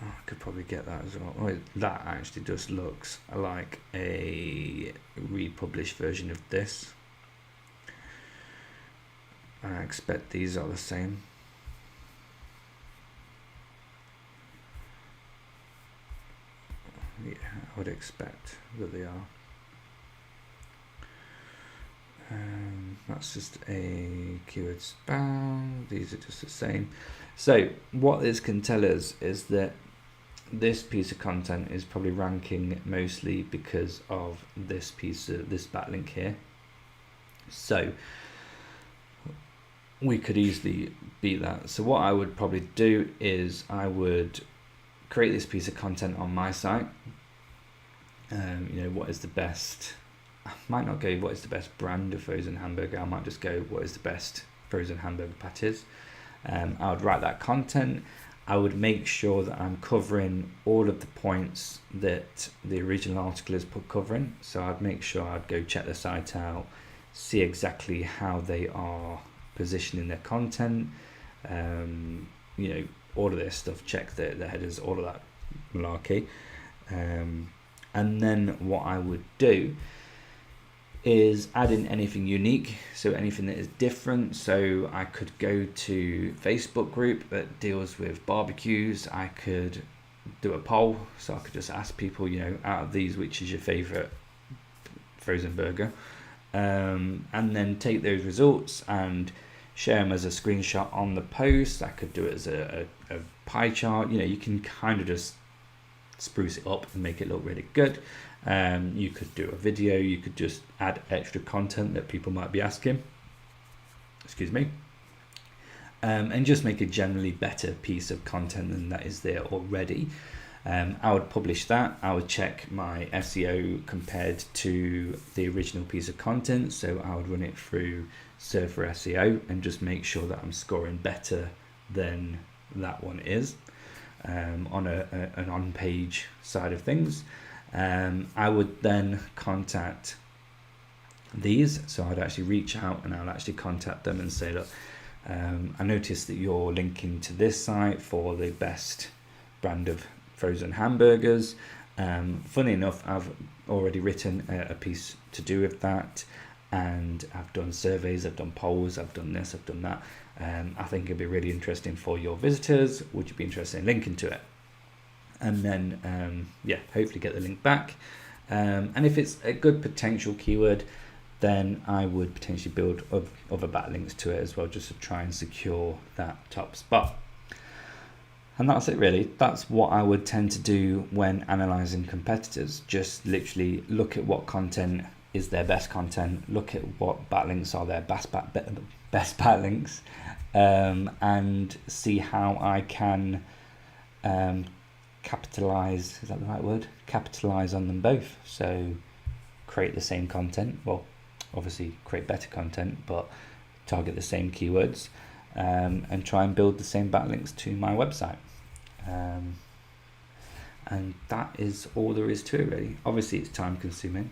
I could probably get that as well. Oh, that actually just looks like a republished version of this. I expect these are the same. I would expect that they are. That's just a keyword spam. These are just the same. So what this can tell us is that this piece of content is probably ranking mostly because of this backlink here. So we could easily beat that. So what I would probably do is I would create this piece of content on my site. What is the best, I might not go what is the best brand of frozen hamburger, I might just go what is the best frozen hamburger patties. I would write that content. I would make sure that I'm covering all of the points that the original article is covering. So I'd make sure I'd go check the site out, see exactly how they are positioning their content, all of this stuff, check the headers, all of that malarkey. And then what I would do is add in anything unique, so anything that is different. So I could go to Facebook group that deals with barbecues. I could do a poll, so I could just ask people, out of these, which is your favorite frozen burger, and then take those results and share them as a screenshot on the post. I could do it as a pie chart. You can kind of just spruce it up and make it look really good. You could do a video, you could just add extra content that people might be asking, and just make a generally better piece of content than that is there already. I would publish that. I would check my SEO compared to the original piece of content, so I would run it through Serve for SEO and just make sure that I'm scoring better than that one is on an on-page side of things. I would then contact these, so I'd actually reach out and I'll actually contact them and say, look, I noticed that you're linking to this site for the best brand of frozen hamburgers. Funny enough, I've already written a piece to do with that, and I've done surveys, I've done polls, I've done this, I've done that. I think it'd be really interesting for your visitors. Would you be interested in linking to it? And then hopefully get the link back. And if it's a good potential keyword, then I would potentially build other backlinks to it as well, just to try and secure that top spot. And that's it really. That's what I would tend to do when analyzing competitors. Just literally look at what content is their best content, look at what backlinks are their best backlinks, and see how I can capitalize, is that the right word? Capitalize on them both. So create the same content, well, obviously create better content, but target the same keywords, and try and build the same backlinks to my website. And that is all there is to it really. Obviously it's time consuming.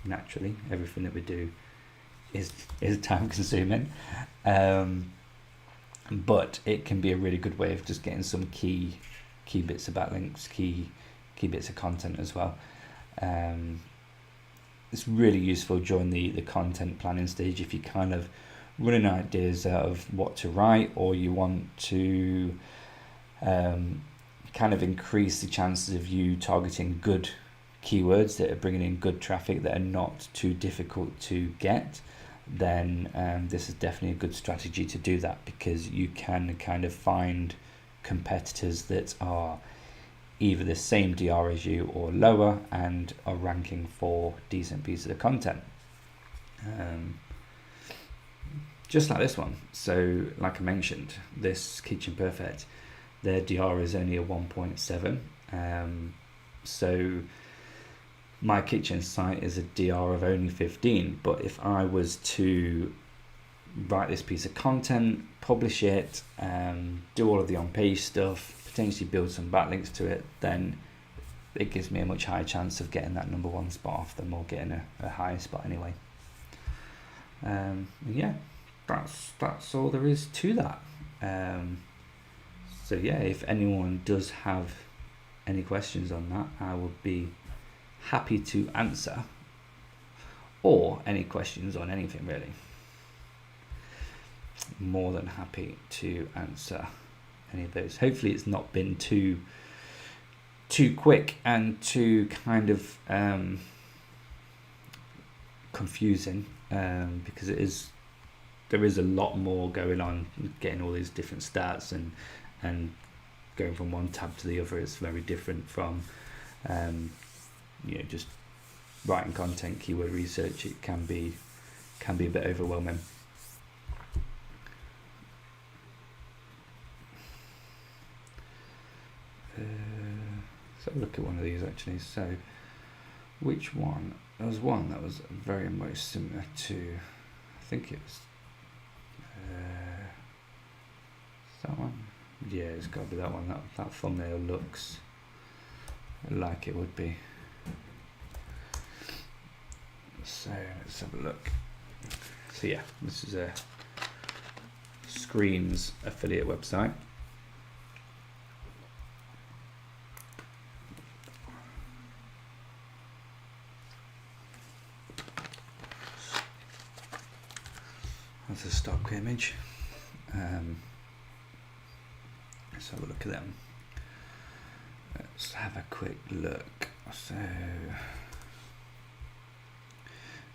Naturally, everything that we do is time consuming, but it can be a really good way of just getting some key bits of backlinks, key bits of content as well. It's really useful during the content planning stage if you kind of running ideas out of what to write, or you want to kind of increase the chances of you targeting good keywords that are bringing in good traffic that are not too difficult to get, then this is definitely a good strategy to do that, because you can kind of find competitors that are either the same DR as you or lower and are ranking for decent pieces of content, just like this one. So like I mentioned, this Kitchen Perfect, their DR is only a 1.7, so my kitchen site is a DR of only 15, but if I was to write this piece of content, publish it, do all of the on-page stuff, potentially build some backlinks to it, then it gives me a much higher chance of getting that number one spot off them, or getting a higher spot anyway. That's all there is to that. So yeah, if anyone does have any questions on that, I would be happy to answer, or any questions on anything really. More than happy to answer any of those. Hopefully it's not been too too quick and too kind of confusing, because there is a lot more going on, getting all these different stats and going from one tab to the other is very different from just writing content, keyword research. It can be a bit overwhelming. So look at one of these actually. So which one? There was one that was very much similar to, I think it was that one. Yeah, it's got to be that one. That thumbnail looks like it would be. So let's have a look. So yeah, this is a Screams affiliate website. That's a stock image. Let's have a look at them. Let's have a quick look. So,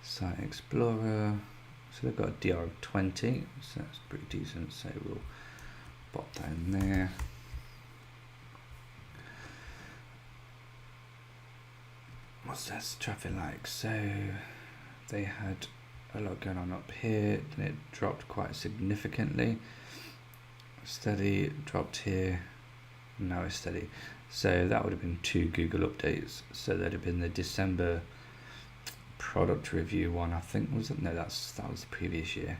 Site Explorer. So they've got a DR of 20, so that's pretty decent. So we'll pop that in there. What's that traffic like? So they had a lot going on up here, then it dropped quite significantly. Steady, dropped here, now it's steady. So that would have been 2 Google updates. So that'd have been the December product review one, I think, was it? No, that was the previous year.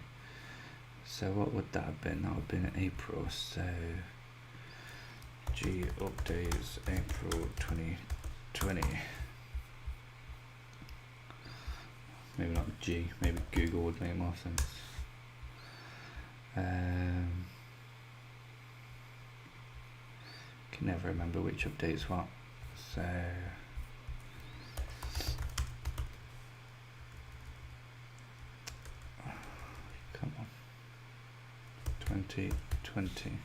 So what would that have been? That would have been April. So G updates April 2020. Maybe not G, maybe Google would make more sense. Can never remember which update's what. So come on, 2020.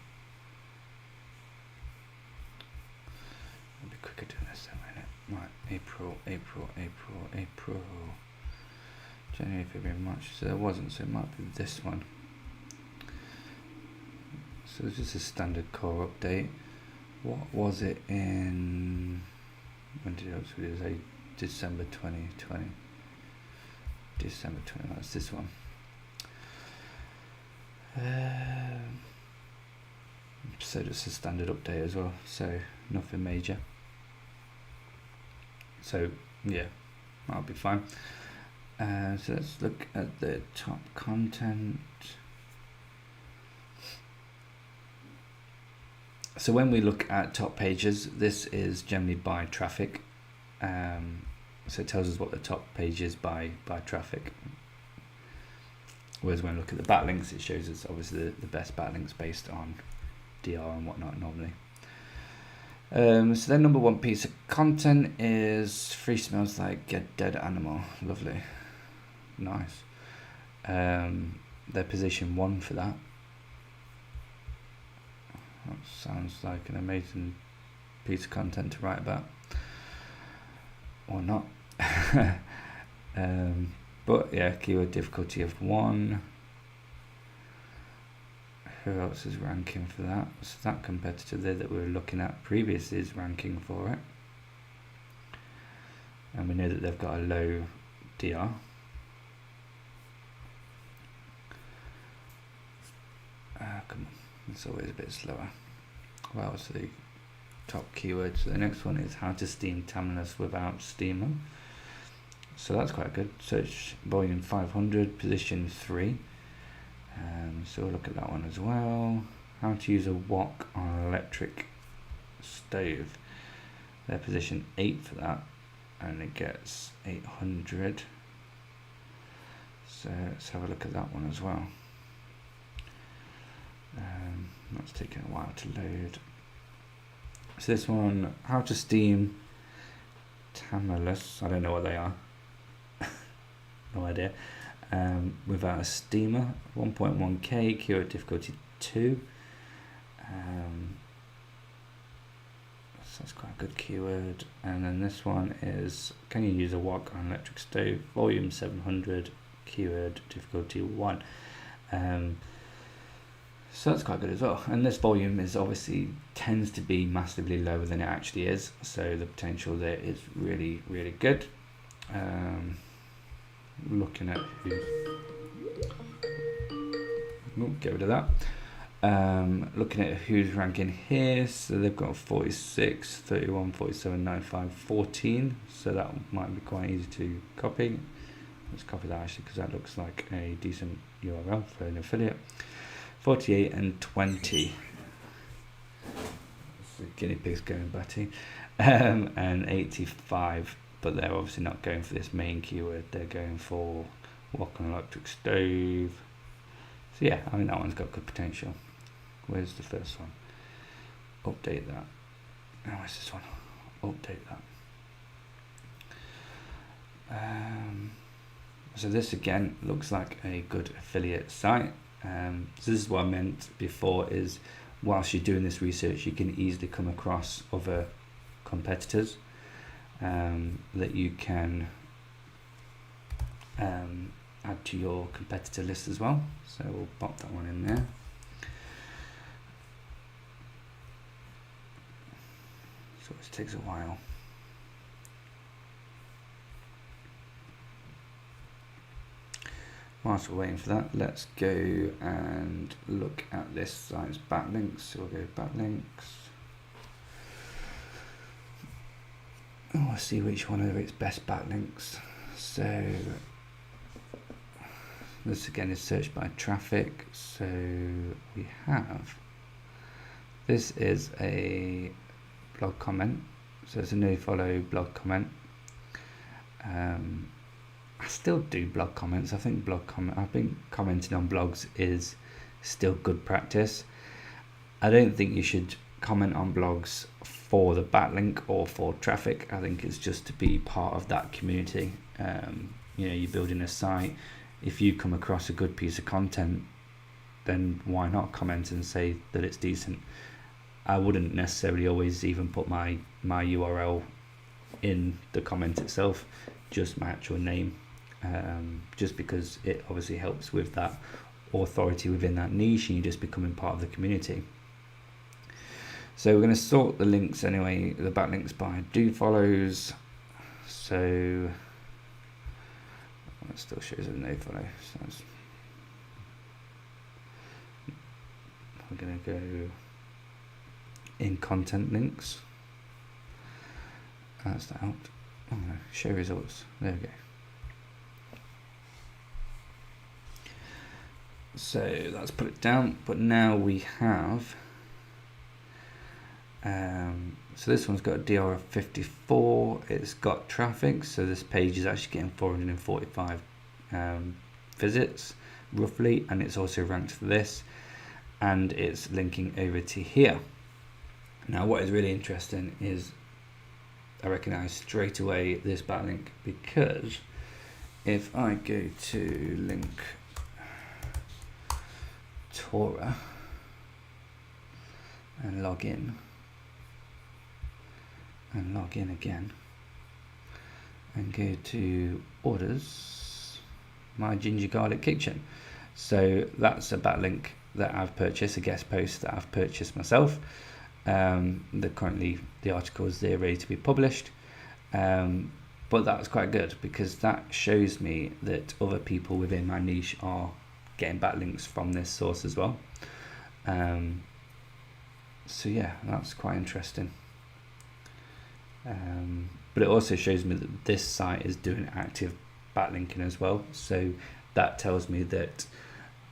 I'll be quicker doing this then, won't it? Right, April. January, February, March. So there wasn't, so it might be this one. So it's just a standard core update. What was it in? When did it say? December 2020. December 20. That's this one. So just a standard update as well. So nothing major. So yeah, that'll be fine. So let's look at the top content. So when we look at top pages, this is generally by traffic. So it tells us what the top page is by traffic. Whereas when we look at the backlinks, it shows us obviously the best backlinks based on DR and whatnot normally. So their number one piece of content is Free Smells Like a Dead Animal. Lovely. Nice. They're position 1 for that. That sounds like an amazing piece of content to write about. Or not. But yeah, keyword difficulty of 1. Who else is ranking for that? So that competitor there that we were looking at previously is ranking for it. And we know that they've got a low DR. Come on, it's always a bit slower. What else are the top keywords? So the next one is how to steam Tamnus without steamer. So that's quite good. Search volume 500, position 3. So we'll look at that one as well. How to use a wok on an electric stove. They're position 8 for that, and it gets 800. So let's have a look at that one as well. That's taking a while to load. So this one, how to steam Tamnus. I don't know what they are. No idea. Without a steamer, 1.1k, keyword difficulty 2. So that's quite a good keyword. And then this one is, can you use a wok on electric stove? Volume 700, keyword difficulty 1. So that's quite good as well. And this volume is obviously tends to be massively lower than it actually is. So the potential there is really, really good. Looking at who's, get rid of that. Looking at who's ranking here, so they've got 46, 31, 47, 95, 14, so that might be quite easy to copy. Let's copy that actually, because that looks like a decent URL for an affiliate. 48 and 20. So guinea pigs going batty. And 85, but they're obviously not going for this main keyword, they're going for wok on electric stove. So yeah, I mean that one's got good potential. Where's the first one? Update that. Oh, where's this one? Update that. So this again looks like a good affiliate site. So this is what I meant before, is whilst you're doing this research, you can easily come across other competitors that you can add to your competitor list as well. So we'll pop that one in there. So it takes a while. Whilst we're waiting for that, let's go and look at this site's backlinks. So we'll go backlinks. Oh, let's see which one of its best backlinks. So this again is searched by traffic. So we have, this is a blog comment. So it's a no follow blog comment. I still do blog comments. I think I think commenting on blogs is still good practice. I don't think you should comment on blogs for the backlink or for traffic. I think it's just to be part of that community. You know, you're building a site. If you come across a good piece of content, then why not comment and say that it's decent? I wouldn't necessarily always even put my URL in the comment itself, just my actual name. Just because it obviously helps with that authority within that niche, and you're just becoming part of the community. So we're going to sort the links anyway, the backlinks by do follows. So it still shows a no follow. So we're going to go in content links. That's that out. Oh no, show results. There we go. So that's put it down, but now we have, so this one's got a DR of 54, it's got traffic, so this page is actually getting 445 visits, roughly, and it's also ranked for this, and it's linking over to here. Now what is really interesting is I recognize straight away this backlink, because if I go to link Torah and log in again and go to orders, my ginger garlic kitchen. So that's a backlink that I've purchased, a guest post that I've purchased myself. Currently the article is there ready to be published, but that's quite good because that shows me that other people within my niche are getting backlinks from this source as well. So yeah, that's quite interesting. But it also shows me that this site is doing active backlinking as well. So that tells me that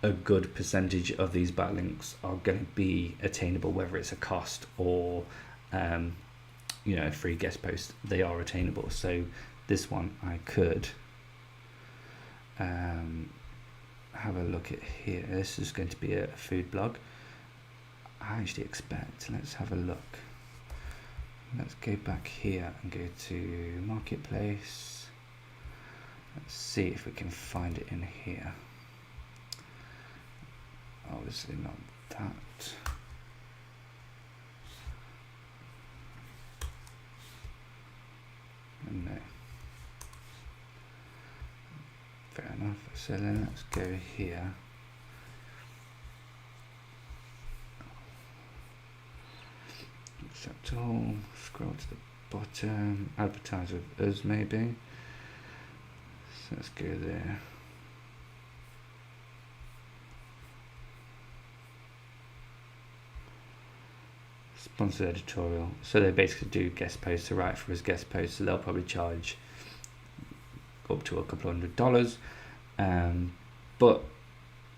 a good percentage of these backlinks are going to be attainable, whether it's a cost or you know, a free guest post. They are attainable. So this one I could have a look at here. This is going to be a food blog. I actually expect, let's have a look. Let's go back here and go to marketplace. Let's see if we can find it in here. Obviously not that. So then let's go here. Accept all, scroll to the bottom, advertise with us maybe. So let's go there. Sponsored editorial. So they basically do guest posts to write for us guest posts, so they'll probably charge up to a couple $100. But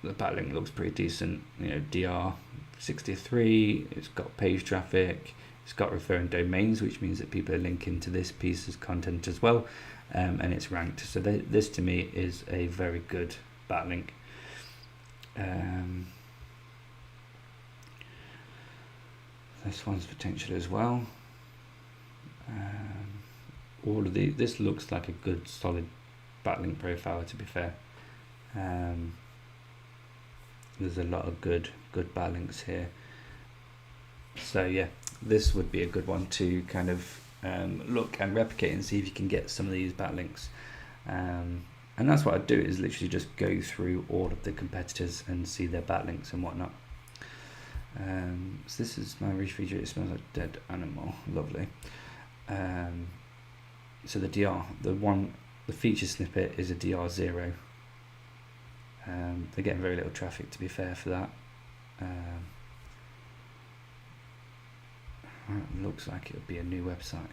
the backlink looks pretty decent. You know, DR63, it's got page traffic, it's got referring domains, which means that people are linking to this piece of content as well, and it's ranked. So this to me is a very good backlink. This one's potential as well. All of this looks like a good solid backlink profile, to be fair. There's a lot of good backlinks here. So yeah, this would be a good one to kind of look and replicate and see if you can get some of these backlinks. And that's what I'd do, is literally just go through all of the competitors and see their backlinks and whatnot. So this is my reach feature. It smells like dead animal. Lovely. So the feature snippet is a DR0. They're getting very little traffic, to be fair, for that. It looks like it'll be a new website.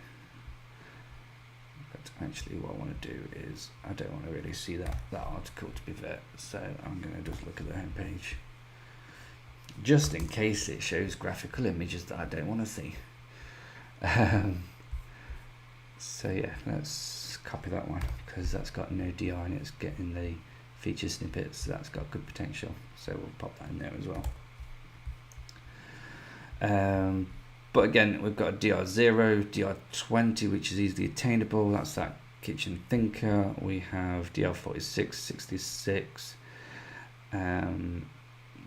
But actually what I want to do is, I don't want to really see that article, to be fair. So I'm going to just look at the home page, just in case it shows graphical images that I don't want to see. So yeah, let's copy that one, because that's got no DR and it's getting the feature snippets, so that's got good potential. So we'll pop that in there as well. But again, we've got a DR0, DR20, which is easily attainable. That's that kitchen thinker. We have DR46, 66.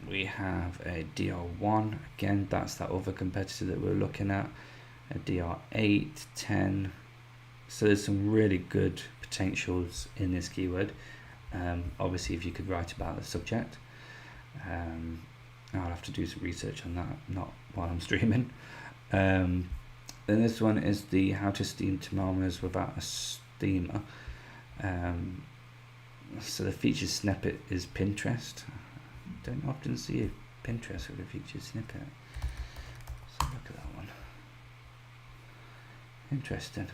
We have a DR1, again, that's that other competitor that we're looking at, a DR8, 10. So there's some really good potentials in this keyword. Obviously, if you could write about the subject, I'll have to do some research on that, not while I'm streaming. Then this one is the how to steam tomatoes without a steamer. So the featured snippet is Pinterest. Don't often see a Pinterest with a featured snippet. So look at that one. Interesting.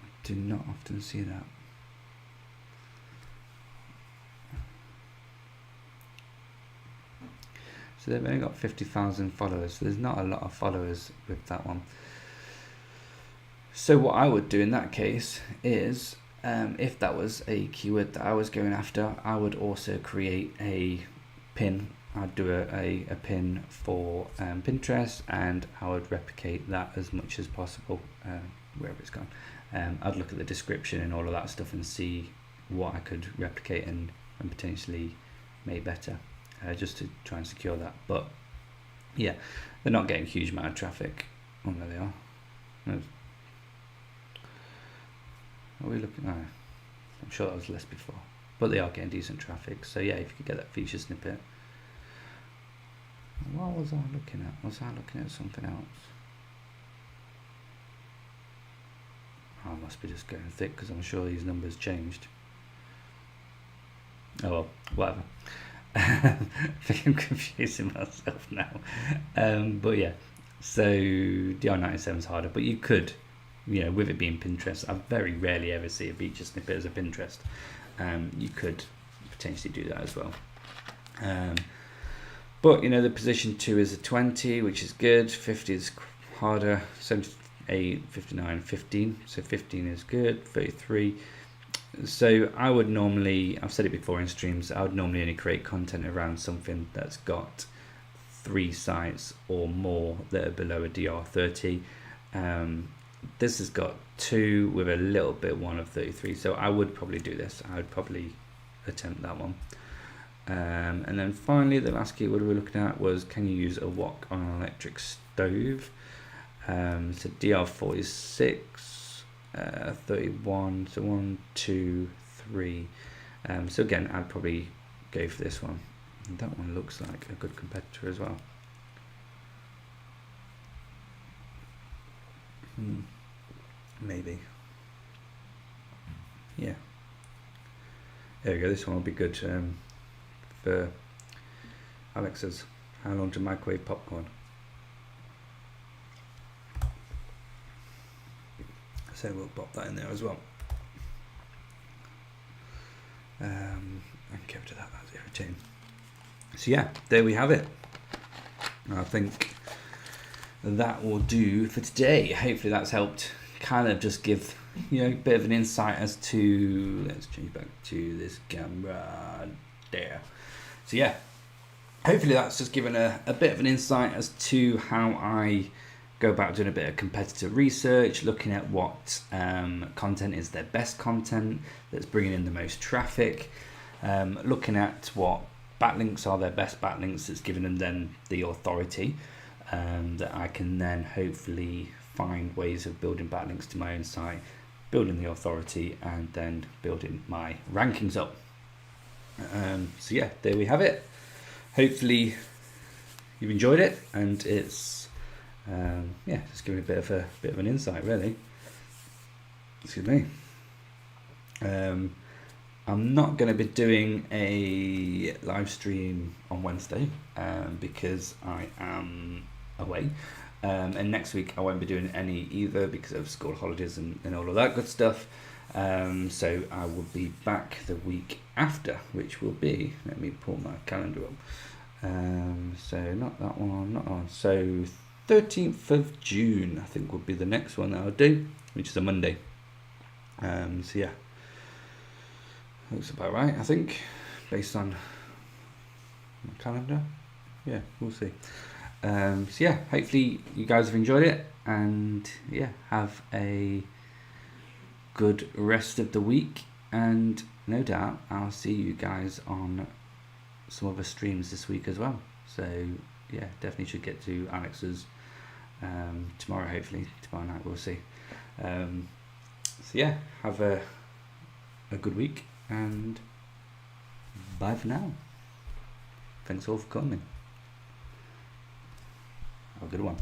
I do not often see that. So they've only got 50,000 followers, so there's not a lot of followers with that one. So what I would do in that case is, if that was a keyword that I was going after, I would also create a pin. I'd do a pin for Pinterest, and I would replicate that as much as possible, wherever it's gone. I'd look at the description and all of that stuff and see what I could replicate and potentially make better, just to try and secure that. But yeah, they're not getting a huge amount of traffic. Oh, there they are. Are we looking? I'm sure that was less before, but they are getting decent traffic. So yeah, if you could get that feature snippet. What was I looking at? Was I looking at something else? I must be just going thick, because I'm sure these numbers changed. Oh well, whatever. I think I'm confusing myself now. But yeah, so DR97 is harder, but you could, you know, with it being Pinterest, I very rarely ever see a feature snippet as a Pinterest. You could potentially do that as well. But you know, the position 2 is a 20, which is good. 50 is harder. 78, 59, 15. So 15 is good. 33. So I would normally, I've said it before in streams, I would normally only create content around something that's got 3 sites or more that are below a DR30. This has got 2 with a little bit 1 of 33. So I would probably do this. I would probably attempt that one. And then finally, the last keyword we were looking at was, can you use a wok on an electric stove? So DR46, 31. So 1, 2, 3. So again, I'd probably go for this one. And that one looks like a good competitor as well. Maybe. Yeah. There we go. This one will be good for Alex's how long to microwave popcorn. So we'll pop that in there as well. And give it to that. That's irritating. So yeah, there we have it. I think that will do for today. Hopefully that's helped kind of just give a bit of an insight as to, let's change back to this camera there. So yeah, hopefully that's just given a bit of an insight as to how I go about doing a bit of competitor research, looking at what content is their best content that's bringing in the most traffic, looking at what backlinks are their best backlinks that's giving them then the authority, that I can then hopefully find ways of building backlinks to my own site, building the authority, and then building my rankings up. So yeah, there we have it. Hopefully you've enjoyed it, and it's just giving a bit of an insight, really. Excuse me. I'm not going to be doing a live stream on Wednesday because I am away. And next week I won't be doing any either because of school holidays and all of that good stuff. So I will be back the week after, which will be, let me pull my calendar up. So not that one, not that one. So 13th of June, I think, will be the next one that I'll do, which is a Monday. So yeah, looks about right, I think, based on my calendar. Yeah, we'll see. So yeah, hopefully you guys have enjoyed it, and yeah, have a good rest of the week, and no doubt I'll see you guys on some other streams this week as well. So yeah, definitely should get to Alex's tomorrow, hopefully tomorrow night, we'll see. So yeah, have a good week, and bye for now. Thanks all for coming. Have a good one.